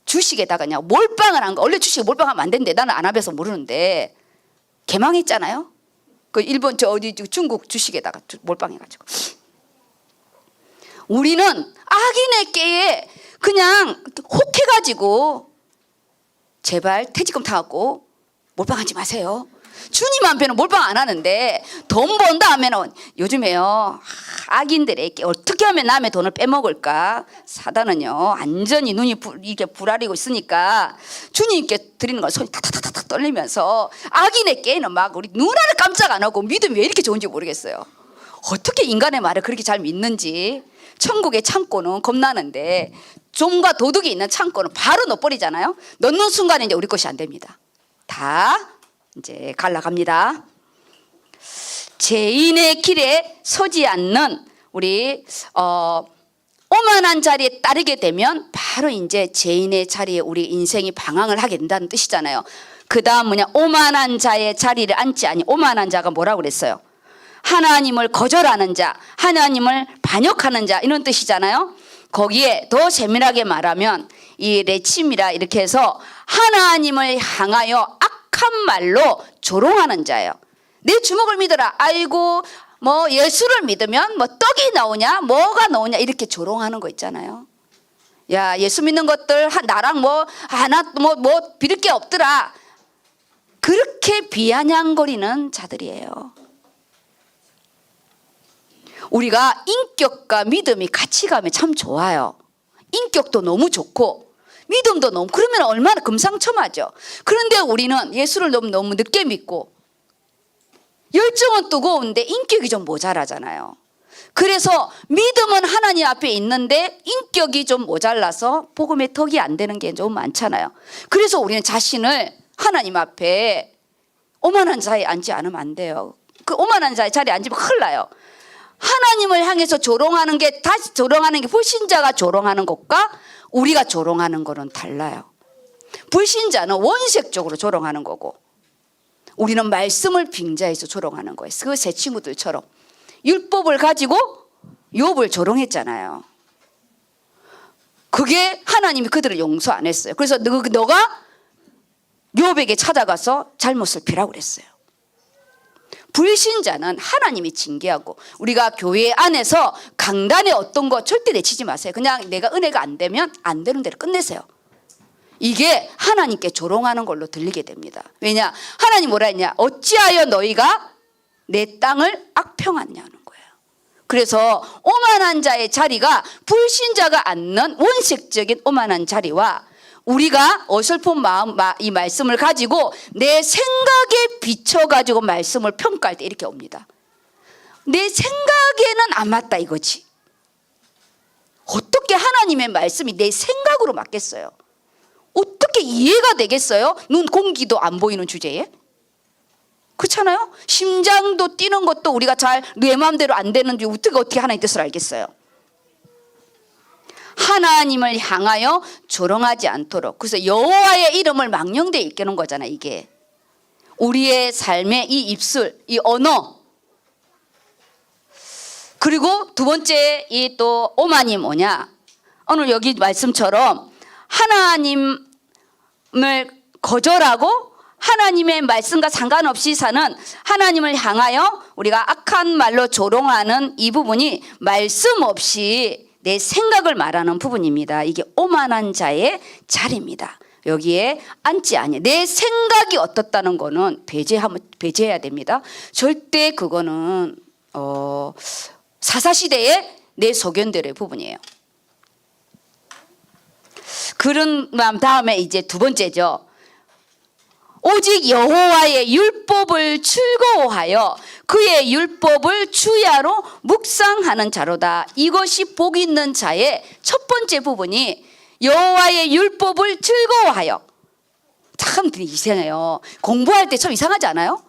주식에다가 그냥 몰빵을 한 거. 원래 주식에 몰빵하면 안 된대. 나는 안 해봐서 모르는데 개망했잖아요. 그 일본 중국 주식에다가 몰빵해가지고. 우리는 악인의 깨에 그냥 혹해가지고 제발 퇴직금 타갖고 몰빵하지 마세요. 주님 앞에는 몰빵 안 하는데 돈 번다 하면은, 요즘에요 악인들에게 어떻게 하면 남의 돈을 빼먹을까, 사단은요 완전히 눈이 이렇게 불아리고 있으니까 주님께 드리는 걸 손이 타타타타 떨리면서, 악인의 깨는 막 우리 눈 하나 깜짝 안 하고 믿음이 왜 이렇게 좋은지 모르겠어요. 어떻게 인간의 말을 그렇게 잘 믿는지. 천국의 창고는 겁나는데 좀과 도둑이 있는 창고는 바로 넣어버리잖아요. 넣는 순간에 이제 우리 것이 안 됩니다. 다 이제 갈라갑니다. 죄인의 길에 서지 않는 우리 오만한 자리에 따르게 되면 바로 이제 죄인의 자리에 우리 인생이 방황을 하게 된다는 뜻이잖아요. 그 다음 뭐냐? 오만한 자의 자리를 앉지 아니. 오만한 자가 뭐라고 그랬어요? 하나님을 거절하는 자, 하나님을 반역하는 자, 이런 뜻이잖아요. 거기에 더 세밀하게 말하면 이 레침이라 이렇게 해서 하나님을 향하여 악한 말로 조롱하는 자예요. 내 주먹을 믿어라. 아이고 뭐 예수를 믿으면 뭐 떡이 나오냐, 뭐가 나오냐, 이렇게 조롱하는 거 있잖아요. 야, 예수 믿는 것들 나랑 뭐 하나 뭐 비릴 게 없더라. 그렇게 비아냥거리는 자들이에요. 우리가 인격과 믿음이 같이 가면 참 좋아요. 인격도 너무 좋고 믿음도 너무, 그러면 얼마나 금상첨화죠. 그런데 우리는 예수를 너무 늦게 믿고 열정은 뜨거운데 인격이 좀 모자라잖아요. 그래서 믿음은 하나님 앞에 있는데 인격이 좀 모자라서 복음의 덕이 안 되는 게 좀 많잖아요. 그래서 우리는 자신을 하나님 앞에 오만한 자리에 앉지 않으면 안 돼요. 그 오만한 자리에 앉으면 큰일 나요. 하나님을 향해서 조롱하는 게, 다시 조롱하는 게 불신자가 조롱하는 것과 우리가 조롱하는 거는 달라요. 불신자는 원색적으로 조롱하는 거고, 우리는 말씀을 빙자해서 조롱하는 거예요. 그 세 친구들처럼 율법을 가지고 욥을 조롱했잖아요. 그게 하나님이 그들을 용서 안 했어요. 그래서 너가 욥에게 찾아가서 잘못을 비라고 그랬어요. 불신자는 하나님이 징계하고, 우리가 교회 안에서 강단에 어떤 거 절대 내치지 마세요. 그냥 내가 은혜가 안 되면 안 되는 대로 끝내세요. 이게 하나님께 조롱하는 걸로 들리게 됩니다. 왜냐? 하나님 뭐라 했냐? 어찌하여 너희가 내 땅을 악평하냐는 거예요. 그래서 오만한 자의 자리가 불신자가 앉는 원색적인 오만한 자리와 우리가 어설픈 마음, 이 말씀을 가지고 내 생각에 비춰가지고 말씀을 평가할 때 이렇게 옵니다. 내 생각에는 안 맞다 이거지. 어떻게 하나님의 말씀이 내 생각으로 맞겠어요? 어떻게 이해가 되겠어요? 눈 공기도 안 보이는 주제에? 그렇잖아요? 심장도 뛰는 것도 우리가 잘 내 마음대로 안 되는지 어떻게 하나님의 뜻을 알겠어요? 하나님을 향하여 조롱하지 않도록. 그래서 여호와의 이름을 망령되이 일깨는 거잖아요. 이게 우리의 삶의 이 입술, 이 언어. 그리고 두 번째 이 또 오만이 뭐냐? 오늘 여기 말씀처럼 하나님을 거절하고 하나님의 말씀과 상관없이 사는, 하나님을 향하여 우리가 악한 말로 조롱하는 이 부분이 말씀 없이 내 생각을 말하는 부분입니다. 이게 오만한 자의 자리입니다. 여기에 앉지 아니해. 내 생각이 어떻다는 거는 배제해야 됩니다. 절대 그거는 사사시대의 내 소견들의 부분이에요. 그런 다음에 이제 두 번째죠. 오직 여호와의 율법을 즐거워하여 그의 율법을 주야로 묵상하는 자로다. 이것이 복 있는 자의 첫 번째 부분이 여호와의 율법을 즐거워하여. 참 이상해요. 공부할 때 참 이상하지 않아요?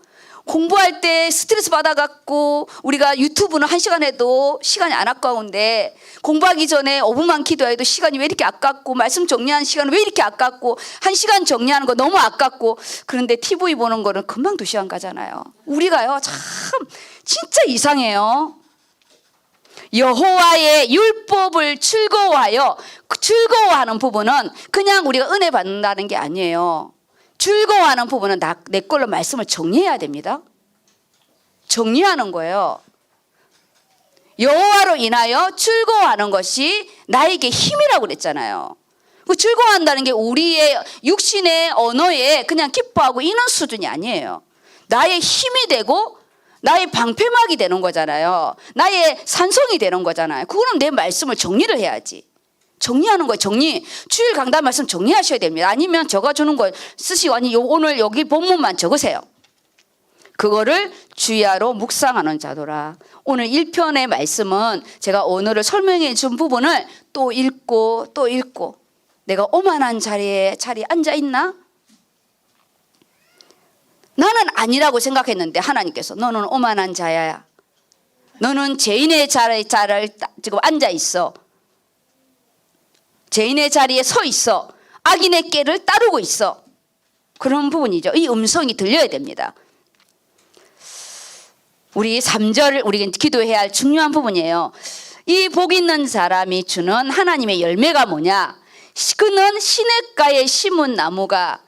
공부할 때 스트레스 받아갖고 우리가 유튜브는 1시간 해도 시간이 안 아까운데 공부하기 전에 5분만 기도해도 시간이 왜 이렇게 아깝고 말씀 정리하는 시간은 왜 이렇게 아깝고 1시간 정리하는 거 너무 아깝고 그런데 TV 보는 거는 금방 2시간 가잖아요. 우리가요 참 진짜 이상해요. 여호와의 율법을 즐거워하여, 즐거워하는 부분은 그냥 우리가 은혜 받는다는 게 아니에요. 즐거워하는 부분은 내 걸로 말씀을 정리해야 됩니다. 정리하는 거예요. 여호와로 인하여 즐거워하는 것이 나에게 힘이라고 그랬잖아요. 즐거워한다는 게 우리의 육신의 언어에 그냥 기뻐하고 이런 수준이 아니에요. 나의 힘이 되고 나의 방패막이 되는 거잖아요. 나의 산성이 되는 거잖아요. 그거는 내 말씀을 정리를 해야지. 정리하는 거예요. 정리. 주일 강단 말씀 정리하셔야 됩니다. 아니면 적어주는 거 쓰시고 아니 오늘 여기 본문만 적으세요. 그거를 주야로 묵상하는 자도라. 오늘 1편의 말씀은 제가 오늘을 설명해 준 부분을 또 읽고 또 읽고 내가 오만한 자리에 앉아 있나? 나는 아니라고 생각했는데 하나님께서 너는 오만한 자야. 너는 죄인의 자리에 지금 앉아 있어. 죄인의 자리에 서 있어. 악인의 꾀를 따르고 있어. 그런 부분이죠. 이 음성이 들려야 됩니다. 우리 3절 우리가 기도해야 할 중요한 부분이에요. 이 복 있는 사람이 주는 하나님의 열매가 뭐냐? 그는 시냇가에 심은 나무가,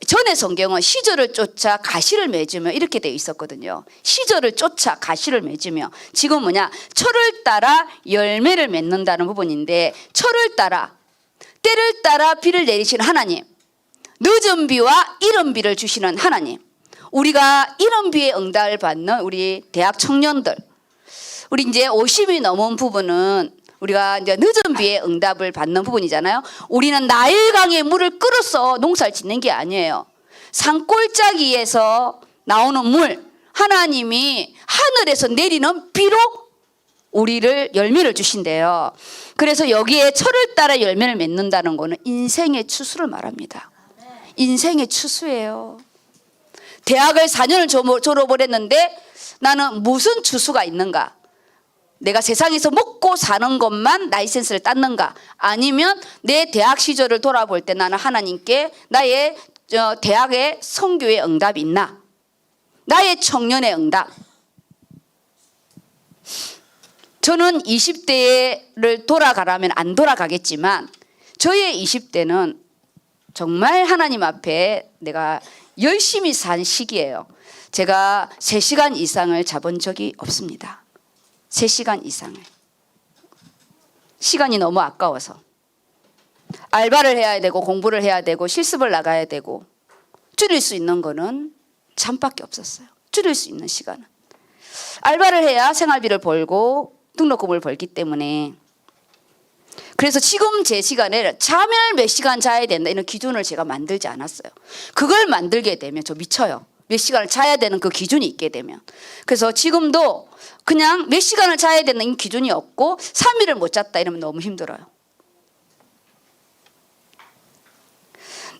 전의 성경은 시절을 쫓아 가시를 맺으며 이렇게 되어 있었거든요. 시절을 쫓아 가시를 맺으며, 지금 뭐냐? 철을 따라 열매를 맺는다는 부분인데, 철을 따라 때를 따라 비를 내리시는 하나님, 늦은 비와 이른 비를 주시는 하나님, 우리가 이른 비의 응답을 받는 우리 대학 청년들, 우리 이제 50이 넘은 부분은 우리가 이제 늦은 비의 응답을 받는 부분이잖아요. 우리는 나일강의 물을 끌어서 농사를 짓는 게 아니에요. 산골짜기에서 나오는 물, 하나님이 하늘에서 내리는 비로 우리를 열매를 주신대요. 그래서 여기에 철을 따라 열매를 맺는다는 거는 인생의 추수를 말합니다. 인생의 추수예요. 대학을 4년을 졸업을 했는데 나는 무슨 추수가 있는가? 내가 세상에서 먹고 사는 것만 라이센스를 땄는가? 아니면 내 대학 시절을 돌아볼 때 나는 하나님께 나의 대학의 선교의 응답이 있나? 나의 청년의 응답. 저는 20대를 돌아가라면 안 돌아가겠지만 저의 20대는 정말 하나님 앞에 내가 열심히 산 시기예요. 제가 3시간 이상을 자본 적이 없습니다. 3시간 이상을. 시간이 너무 아까워서. 알바를 해야 되고 공부를 해야 되고 실습을 나가야 되고 줄일 수 있는 거는 잠밖에 없었어요. 줄일 수 있는 시간은. 알바를 해야 생활비를 벌고 등록금을 벌기 때문에. 그래서 지금 제 시간에 잠을 몇 시간 자야 된다 이런 기준을 제가 만들지 않았어요. 그걸 만들게 되면 저 미쳐요. 몇 시간을 자야 되는 그 기준이 있게 되면. 그래서 지금도 그냥 몇 시간을 자야 되는 기준이 없고 3일을 못 잤다 이러면 너무 힘들어요.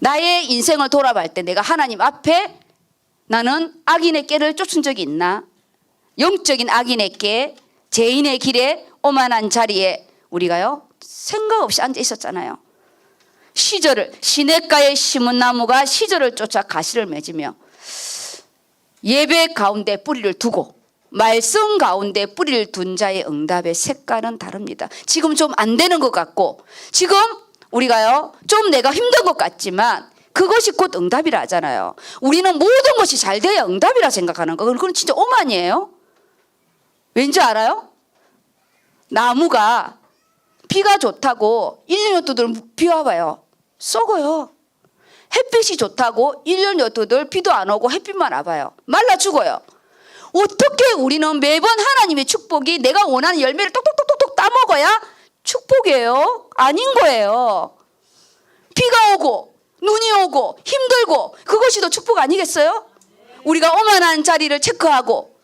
나의 인생을 돌아볼 때 내가 하나님 앞에 나는 악인의 꾀를 쫓은 적이 있나? 영적인 악인의 꾀, 죄인의 길에 오만한 자리에 우리가요 생각 없이 앉아 있었잖아요. 시절을, 시냇가에 심은 나무가 시절을 쫓아 가시를 맺으며 예배 가운데 뿌리를 두고 말씀 가운데 뿌리를 둔 자의 응답의 색깔은 다릅니다. 지금 좀 안 되는 것 같고 지금 우리가요 좀 내가 힘든 것 같지만 그것이 곧 응답이라 하잖아요. 우리는 모든 것이 잘 돼야 응답이라 생각하는 거. 그건 진짜 오만이에요. 왠지 알아요? 나무가 비가 좋다고 1년 12들 비 와봐요. 썩어요. 햇빛이 좋다고 1년 12들 비도 안 오고 햇빛만 와봐요. 말라 죽어요. 어떻게 우리는 매번 하나님의 축복이 내가 원하는 열매를 똑똑똑똑 따먹어야 축복이에요? 아닌 거예요. 비가 오고 눈이 오고 힘들고 그것이 더 축복 아니겠어요? 우리가 오만한 자리를 체크하고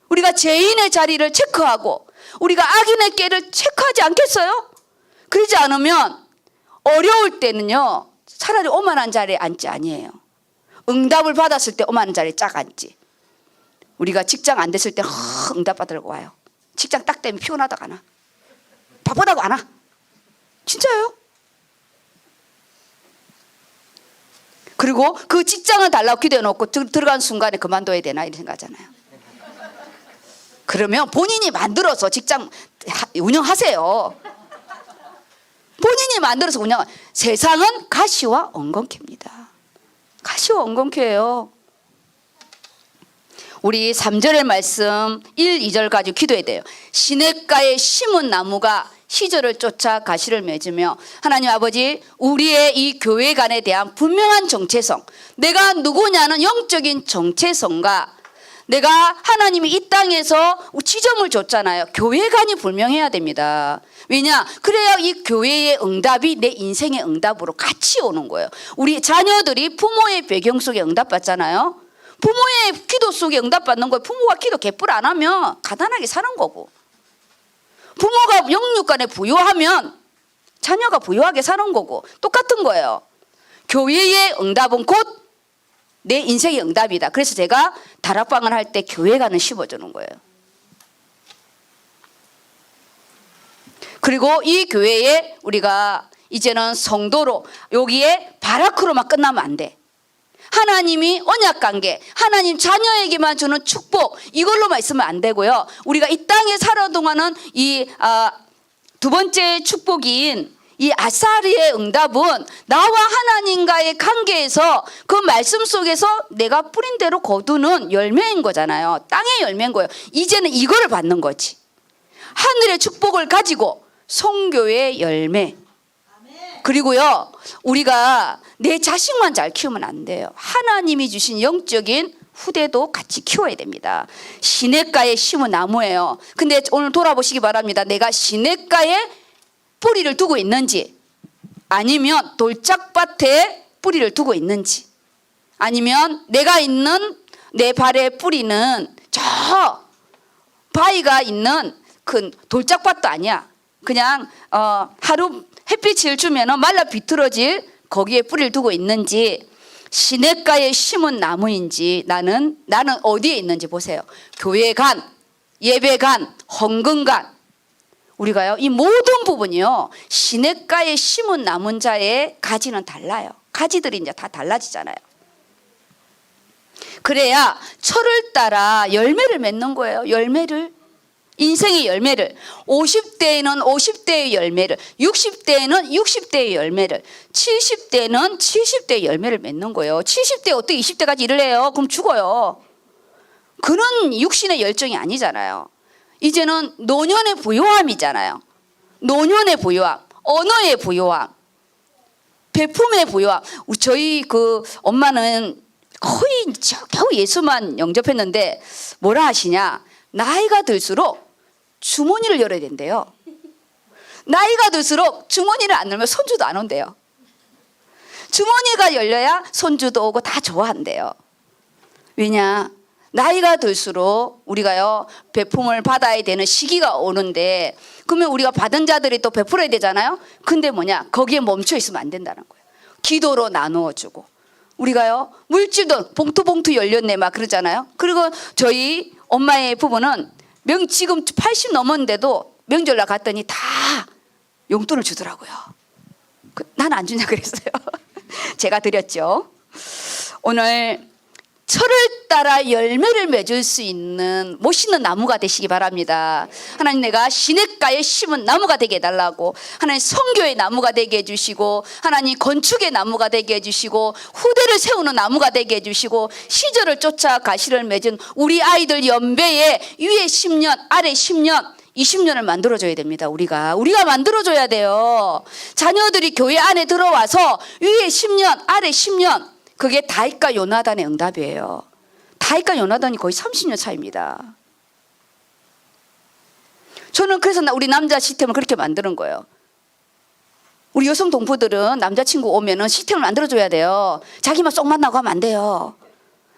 우리가 죄인의 자리를 체크하고 우리가 악인의 꾀를 체크하지 않겠어요? 그러지 않으면 어려울 때는요 차라리 오만한 자리에 앉지 아니에요. 응답을 받았을 때 오만한 자리에 쫙 앉지. 우리가 직장 안 됐을 때 응답 받으려고 와요. 직장 딱 되면 피곤하다가 안 와. 바쁘다고 안 와. 진짜요? 그리고 그 직장을 달라고 기도해놓고 들어간 순간에 그만둬야 되나 이런 생각하잖아요. 그러면 본인이 만들어서 직장 운영하세요. 본인이 만들어서 운영. 세상은 가시와 엉겅퀴입니다. 가시와 엉겅퀴예요. 우리 3절의 말씀 1, 2절 가지고 기도해야 돼요. 시냇가에 심은 나무가 시절을 쫓아 가시를 맺으며 하나님 아버지 우리의 이 교회관에 대한 분명한 정체성, 내가 누구냐는 영적인 정체성과 내가 하나님이 이 땅에서 지점을 줬잖아요. 교회관이 분명해야 됩니다. 왜냐? 그래야 이 교회의 응답이 내 인생의 응답으로 같이 오는 거예요. 우리 자녀들이 부모의 배경 속에 응답받잖아요. 부모의 기도 속에 응답받는 거예요. 부모가 기도 개뿔 안 하면 가난하게 사는 거고 부모가 영육간에 부유하면 자녀가 부유하게 사는 거고 똑같은 거예요. 교회의 응답은 곧 내 인생의 응답이다. 그래서 제가 다락방을 할 때 교회관을 씹어주는 거예요. 그리고 이 교회에 우리가 이제는 성도로 여기에 바라크로만 끝나면 안 돼. 하나님이 언약관계, 하나님 자녀에게만 주는 축복 이걸로만 있으면 안 되고요. 우리가 이 땅에 살아 동안은 이 두 번째 축복인 이 아사리의 응답은 나와 하나님과의 관계에서 그 말씀 속에서 내가 뿌린 대로 거두는 열매인 거잖아요. 땅의 열매인 거예요. 이제는 이거를 받는 거지. 하늘의 축복을 가지고 성교의 열매. 그리고요 우리가 내 자식만 잘 키우면 안 돼요. 하나님이 주신 영적인 후대도 같이 키워야 됩니다. 시냇가에 심은 나무예요. 근데 오늘 돌아보시기 바랍니다. 내가 시냇가에 뿌리를 두고 있는지 아니면 돌짝밭에 뿌리를 두고 있는지 아니면 내가 있는 내 발의 뿌리는 저 바위가 있는 큰 돌짝밭도 아니야. 그냥 하루 햇빛을 주면 말라 비틀어질 거기에 뿌리를 두고 있는지 시냇가에 심은 나무인지 나는 어디에 있는지 보세요. 교회관, 예배관, 헌금관 우리가요 이 모든 부분이요 시냇가에 심은 나무 자의 가지는 달라요. 가지들이 이제 다 달라지잖아요. 그래야 철을 따라 열매를 맺는 거예요. 열매를 인생의 열매를 50대에는 50대의 열매를 60대에는 60대의 열매를 70대는 70대의 열매를 맺는 거예요. 70대 어떻게 20대까지 일을 해요? 그럼 죽어요. 그런 육신의 열정이 아니잖아요. 이제는 노년의 부요함이잖아요. 노년의 부요함, 언어의 부요함, 배품의 부요함. 저희 그 엄마는 거의 겨우 예수만 영접했는데 뭐라 하시냐? 나이가 들수록 주머니를 열어야 된대요. 나이가 들수록 주머니를 안 열면 손주도 안 온대요. 주머니가 열려야 손주도 오고 다 좋아한대요. 왜냐? 나이가 들수록 우리가요 베품을 받아야 되는 시기가 오는데, 그러면 우리가 받은 자들이 또 베풀어야 되잖아요. 근데 뭐냐? 거기에 멈춰 있으면 안 된다는 거예요. 기도로 나누어 주고, 우리가요 물질도 봉투 열렸네 막 그러잖아요. 그리고 저희 엄마의 부부는 지금 80 넘었는데도 명절날 갔더니 다 용돈을 주더라고요. 난 안 주냐 그랬어요. 제가 드렸죠. 오늘 철을 따라 열매를 맺을 수 있는 멋있는 나무가 되시기 바랍니다. 하나님, 내가 시냇가에 심은 나무가 되게 해달라고, 하나님 선교의 나무가 되게 해주시고, 하나님 건축의 나무가 되게 해주시고, 후대를 세우는 나무가 되게 해주시고, 시절을 쫓아 가시를 맺은 우리 아이들 연배에 위에 10년 아래 10년 20년을 만들어줘야 됩니다. 우리가 만들어줘야 돼요. 자녀들이 교회 안에 들어와서 위에 10년 아래 10년, 그게 다윗과 요나단의 응답이에요. 다윗과 요나단이 거의 30년 차이입니다. 저는 그래서 우리 남자 시스템을 그렇게 만드는 거예요. 우리 여성 동포들은 남자친구 오면은 시스템을 만들어줘야 돼요. 자기만 쏙 만나고 하면 안 돼요.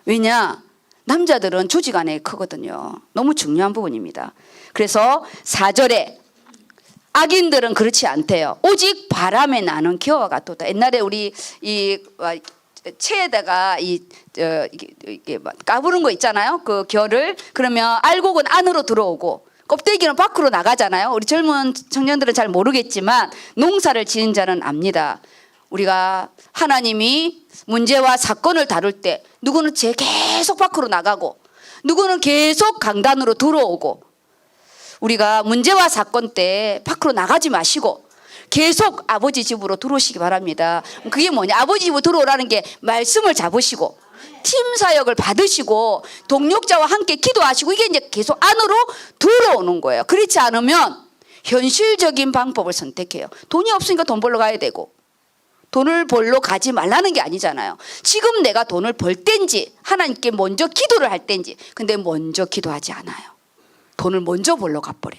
왜냐? 남자들은 조직 안에 크거든요. 너무 중요한 부분입니다. 그래서 4절에 악인들은 그렇지 않대요. 오직 바람에 나는 기어와 같도다. 옛날에 우리 채에다가 이게 까부는 거 있잖아요. 그 결을, 그러면 알곡은 안으로 들어오고 껍데기는 밖으로 나가잖아요. 우리 젊은 청년들은 잘 모르겠지만 농사를 지은 자는 압니다. 우리가 하나님이 문제와 사건을 다룰 때 누구는 계속 밖으로 나가고 누구는 계속 강단으로 들어오고, 우리가 문제와 사건 때 밖으로 나가지 마시고 계속 아버지 집으로 들어오시기 바랍니다. 그게 뭐냐? 아버지 집으로 들어오라는 게 말씀을 잡으시고 팀 사역을 받으시고 동력자와 함께 기도하시고, 이게 이제 계속 안으로 들어오는 거예요. 그렇지 않으면 현실적인 방법을 선택해요. 돈이 없으니까 돈 벌러 가야 되고, 돈을 벌러 가지 말라는 게 아니잖아요. 지금 내가 돈을 벌 땐지 하나님께 먼저 기도를 할 땐지. 근데 먼저 기도하지 않아요. 돈을 먼저 벌러 가버려.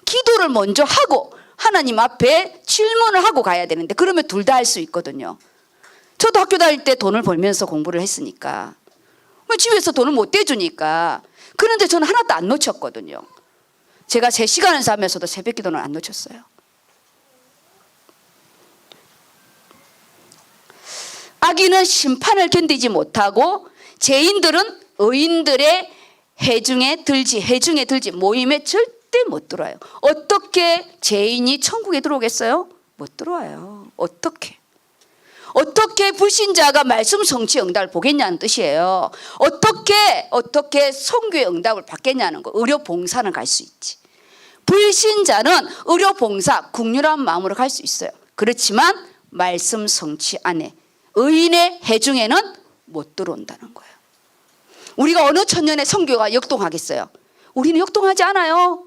기도를 먼저 하고 하나님 앞에 질문을 하고 가야 되는데, 그러면 둘 다 할 수 있거든요. 저도 학교 다닐 때 돈을 벌면서 공부를 했으니까, 집에서 돈을 못 대주니까. 그런데 저는 하나도 안 놓쳤거든요. 제가 제 시간을 사면서도 새벽 기도는 안 놓쳤어요. 악인은 심판을 견디지 못하고 죄인들은 의인들의 해중에 들지 모임에 절대 못 들어와요. 어떻게 죄인이 천국에 들어오겠어요? 못 들어와요. 어떻게 불신자가 말씀 성취 응답을 보겠냐는 뜻이에요. 어떻게 선교의 응답을 받겠냐는 거. 의료 봉사는 갈 수 있지. 불신자는 의료 봉사 국률한 마음으로 갈 수 있어요. 그렇지만 말씀 성취 안에 의인의 해중에는 못 들어온다는 거예요. 우리가 어느 천년의 선교가 역동하겠어요? 우리는 역동하지 않아요.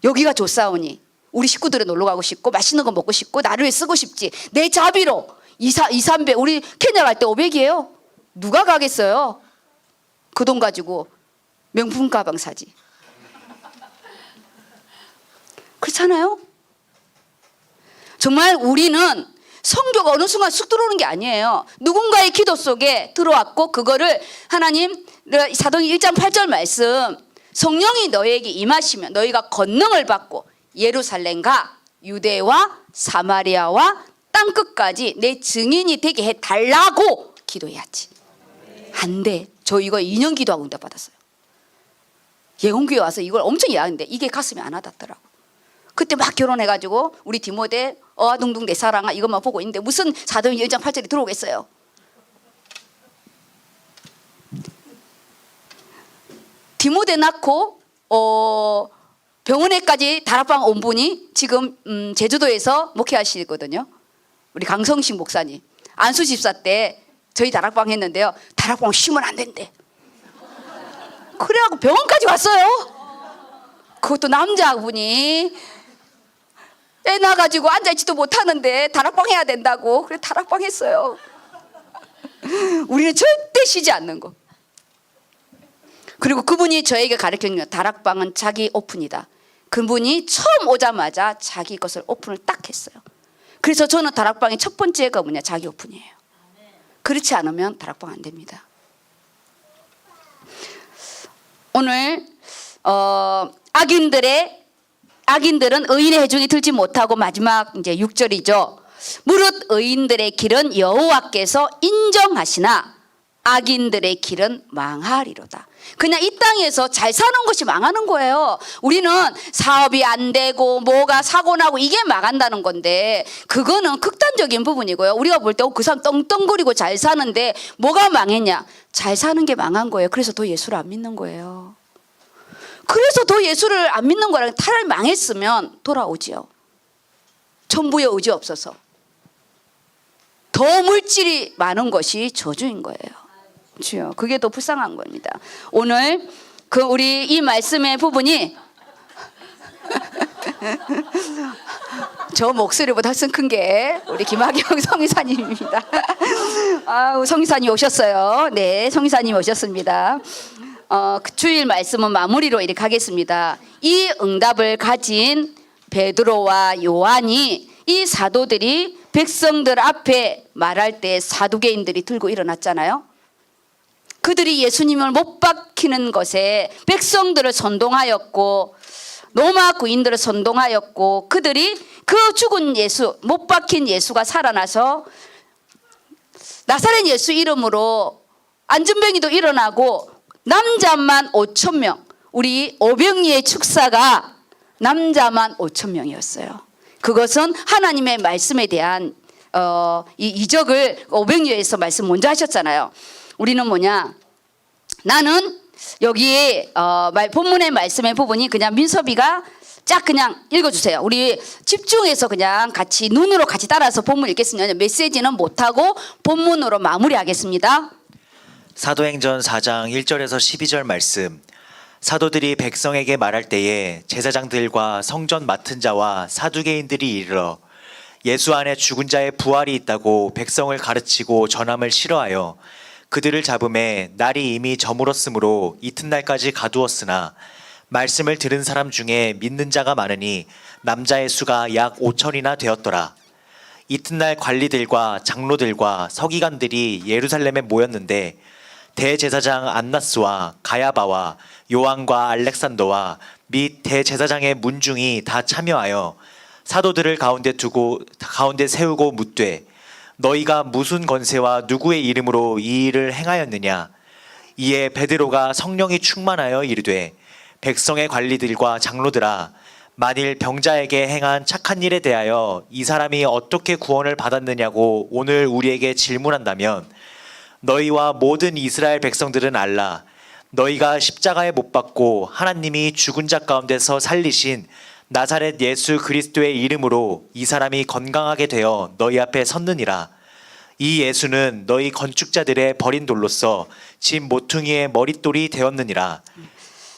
여기가 좋사오니 우리 식구들은 놀러 가고 싶고 맛있는 거 먹고 싶고 나를 위해 쓰고 싶지. 내 자비로 2,300, 우리 케냐 갈 때 500이에요. 누가 가겠어요? 그 돈 가지고 명품 가방 사지. 그렇잖아요? 정말 우리는 선교가 어느 순간 쑥 들어오는 게 아니에요. 누군가의 기도 속에 들어왔고, 그거를 하나님, 사도행전 1장 8절 말씀, 성령이 너에게 임하시면 너희가 권능을 받고 예루살렘과 유대와 사마리아와 땅끝까지 내 증인이 되게 해달라고 기도해야지. 안 돼. 저 이거 2년 기도하고 응답 받았어요. 예언교회 와서 이걸 엄청 이야기하는데 이게 가슴에 안 와닿더라고. 그때 막 결혼해가지고 우리 디모데 어아둥둥 내 사랑아 이것만 보고 있는데 무슨 사도행전 1장 8절이 들어오겠어요. 디모데 낳고 병원에까지 다락방 온 분이 지금 제주도에서 목회하시거든요. 우리 강성식 목사님. 안수 집사 때 저희 다락방 했는데요. 다락방 쉬면 안 된대. 그래갖고 병원까지 왔어요. 그것도 남자분이 애 낳아가지고 앉아있지도 못하는데 다락방 해야 된다고. 그래 다락방 했어요. 우리는 절대 쉬지 않는 거. 그리고 그분이 저에게 가르치는 다락방은 자기 오픈이다. 그분이 처음 오자마자 자기 것을 오픈을 딱 했어요. 그래서 저는 다락방의 첫 번째가 뭐냐, 자기 오픈이에요. 그렇지 않으면 다락방 안 됩니다. 오늘 악인들은 의인의 해중에 들지 못하고, 마지막 이제 6절이죠. 무릇 의인들의 길은 여호와께서 인정하시나 악인들의 길은 망하리로다. 그냥 이 땅에서 잘 사는 것이 망하는 거예요. 우리는 사업이 안 되고 뭐가 사고 나고 이게 망한다는 건데, 그거는 극단적인 부분이고요. 우리가 볼 때 그 사람 떵떵거리고 잘 사는데 뭐가 망했냐? 잘 사는 게 망한 거예요. 그래서 더 예수를 안 믿는 거예요. 그래서 더 예수를 안 믿는 거랑, 차라리 망했으면 돌아오지요. 천부의 의지 없어서. 더 물질이 많은 것이 저주인 거예요. 주여, 그게 더 불쌍한 겁니다. 오늘 우리 이 말씀의 부분이 저 목소리보다 훨씬 큰 게 우리 김학영 성의사님입니다. 아우, 성의사님 오셨어요. 네, 성의사님 오셨습니다. 주일 말씀은 마무리로 이렇게 하겠습니다. 이 응답을 가진 베드로와 요한이, 이 사도들이 백성들 앞에 말할 때 사두개인들이 들고 일어났잖아요. 그들이 예수님을 못 박히는 것에 백성들을 선동하였고, 로마 구인들을 선동하였고, 그들이 그 죽은 예수, 못 박힌 예수가 살아나서 나사렛 예수 이름으로 안전병이도 일어나고, 남자만 5,000명, 우리 오병이의 축사가 남자만 5,000명이었어요. 그것은 하나님의 말씀에 대한 이 이적을 오병이어에서 말씀 먼저 하셨잖아요. 우리는 뭐냐, 나는 여기에 본문의 말씀의 부분이 그냥 민섭이가 쫙 그냥 읽어주세요. 우리 집중해서 그냥 같이 눈으로 같이 따라서 본문 읽겠습니다. 메시지는 못하고 본문으로 마무리하겠습니다. 사도행전 4장 1절에서 12절 말씀. 사도들이 백성에게 말할 때에 제사장들과 성전 맡은 자와 사두개인들이 이르러 예수 안에 죽은 자의 부활이 있다고 백성을 가르치고 전함을 싫어하여 그들을 잡음에 날이 이미 저물었으므로 이튿날까지 가두었으나 말씀을 들은 사람 중에 믿는 자가 많으니 남자의 수가 약 5천이나 되었더라. 이튿날 관리들과 장로들과 서기관들이 예루살렘에 모였는데 대제사장 안나스와 가야바와 요한과 알렉산더와 및 대제사장의 문중이 다 참여하여 사도들을 가운데 세우고 묻되 너희가 무슨 권세와 누구의 이름으로 이 일을 행하였느냐? 이에 베드로가 성령이 충만하여 이르되 백성의 관리들과 장로들아, 만일 병자에게 행한 착한 일에 대하여 이 사람이 어떻게 구원을 받았느냐고 오늘 우리에게 질문한다면 너희와 모든 이스라엘 백성들은 알라. 너희가 십자가에 못 박고 하나님이 죽은 자 가운데서 살리신 나사렛 예수 그리스도의 이름으로 이 사람이 건강하게 되어 너희 앞에 섰느니라. 이 예수는 너희 건축자들의 버린 돌로서 집 모퉁이의 머릿돌이 되었느니라.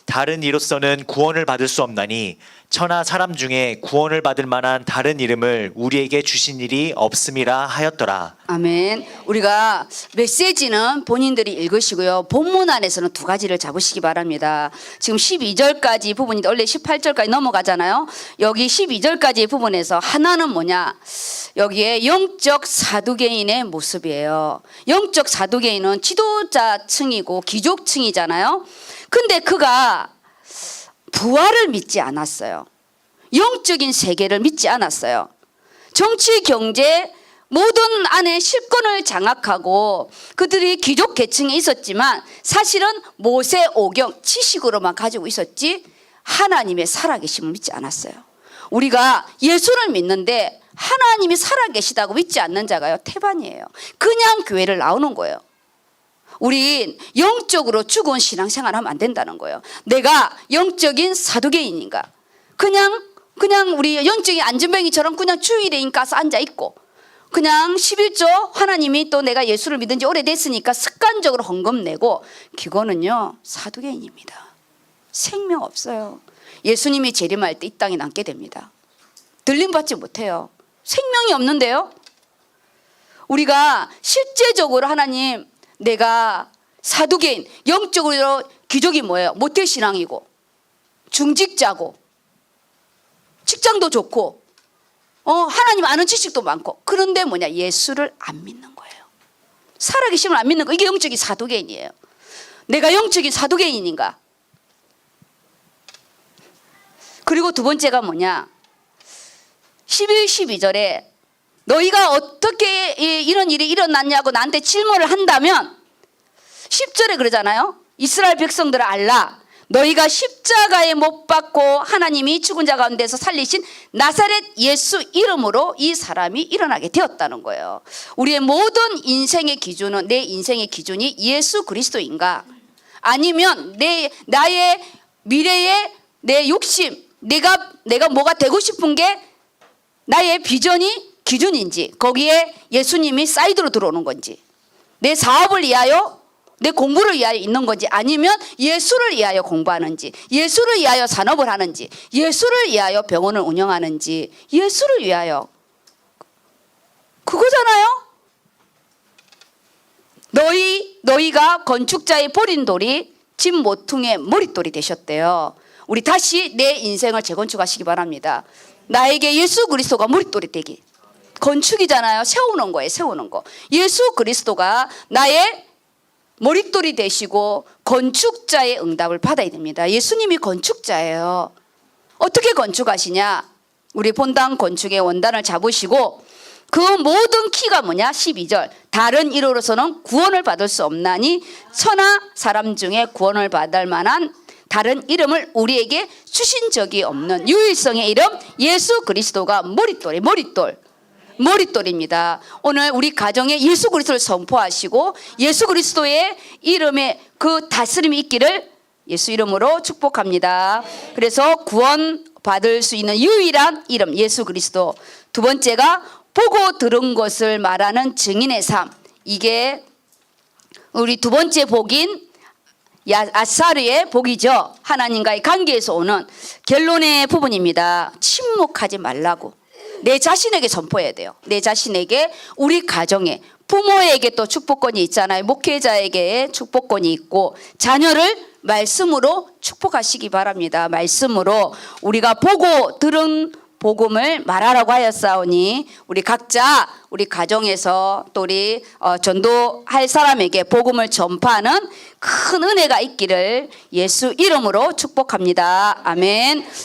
다른 이로서는 구원을 받을 수 없나니 천하 사람 중에 구원을 받을 만한 다른 이름을 우리에게 주신 일이 없음이라 하였더라. 아멘. 우리가 메시지는 본인들이 읽으시고요, 본문 안에서는 두 가지를 잡으시기 바랍니다. 지금 12절까지 부분이 원래 18절까지 넘어가잖아요. 여기 12절까지 부분에서 하나는 뭐냐, 여기에 영적 사두개인의 모습이에요. 영적 사두개인은 지도자층이고 귀족층이잖아요. 근데 그가 부활을 믿지 않았어요. 영적인 세계를 믿지 않았어요. 정치, 경제 모든 안에 실권을 장악하고 그들이 귀족 계층에 있었지만 사실은 모세 오경 지식으로만 가지고 있었지 하나님의 살아계심을 믿지 않았어요. 우리가 예수를 믿는데 하나님이 살아계시다고 믿지 않는 자가요, 태반이에요. 그냥 교회를 나오는 거예요. 우린 영적으로 죽은 신앙생활 하면 안 된다는 거예요. 내가 영적인 사두개인인가? 그냥 우리 영적인 안전뱅이처럼 그냥 주일에 가서 앉아있고, 그냥 11조 하나님이 또 내가 예수를 믿은 지 오래됐으니까 습관적으로 헌금 내고, 그거는요 사두개인입니다. 생명 없어요. 예수님이 재림할 때 이 땅에 남게 됩니다. 들림받지 못해요. 생명이 없는데요. 우리가 실제적으로 하나님, 내가 사두개인, 영적으로 귀족이 뭐예요? 모태신앙이고 중직자고 직장도 좋고 하나님 아는 지식도 많고, 그런데 뭐냐? 예수를 안 믿는 거예요. 살아계심을 안 믿는 거. 이게 영적인 사두개인이에요. 내가 영적인 사두개인인가? 그리고 두 번째가 뭐냐? 11, 12절에 너희가 어떻게 이런 일이 일어났냐고 나한테 질문을 한다면 10절에 그러잖아요. 이스라엘 백성들을 알라. 너희가 십자가에 못 박고 하나님이 죽은 자 가운데서 살리신 나사렛 예수 이름으로 이 사람이 일어나게 되었다는 거예요. 우리의 모든 인생의 기준은, 내 인생의 기준이 예수 그리스도인가? 아니면 나의 미래의 내 욕심, 내가 뭐가 되고 싶은 게 나의 비전이 기준인지, 거기에 예수님이 사이드로 들어오는 건지, 내 사업을 위하여, 내 공부를 위하여 있는 건지, 아니면 예수를 위하여 공부하는지, 예수를 위하여 산업을 하는지, 예수를 위하여 병원을 운영하는지, 예수를 위하여, 그거잖아요. 너희가 건축자의 버린 돌이 집 모퉁이의 머릿돌이 되셨대요. 우리 다시 내 인생을 재건축하시기 바랍니다. 나에게 예수 그리스도가 머릿돌이 되기. 건축이잖아요. 세우는 거예요. 세우는 거. 예수 그리스도가 나의 머릿돌이 되시고 건축자의 응답을 받아야 됩니다. 예수님이 건축자예요. 어떻게 건축하시냐? 우리 본당 건축의 원단을 잡으시고, 그 모든 키가 뭐냐? 12절. 다른 이로서는 구원을 받을 수 없나니 천하 사람 중에 구원을 받을 만한 다른 이름을 우리에게 주신 적이 없는 유일성의 이름 예수 그리스도가 머릿돌입니다. 오늘 우리 가정에 예수 그리스도를 선포하시고 예수 그리스도의 이름에 그 다스림이 있기를 예수 이름으로 축복합니다. 그래서 구원 받을 수 있는 유일한 이름 예수 그리스도. 두 번째가 보고 들은 것을 말하는 증인의 삶. 이게 우리 두 번째 복인 아사르의 복이죠. 하나님과의 관계에서 오는 결론의 부분입니다. 침묵하지 말라고. 내 자신에게 선포해야 돼요. 내 자신에게, 우리 가정에, 부모에게 또 축복권이 있잖아요. 목회자에게 축복권이 있고, 자녀를 말씀으로 축복하시기 바랍니다. 말씀으로 우리가 보고 들은 복음을 말하라고 하였사오니, 우리 각자 우리 가정에서 또 우리 전도할 사람에게 복음을 전파하는 큰 은혜가 있기를 예수 이름으로 축복합니다. 아멘.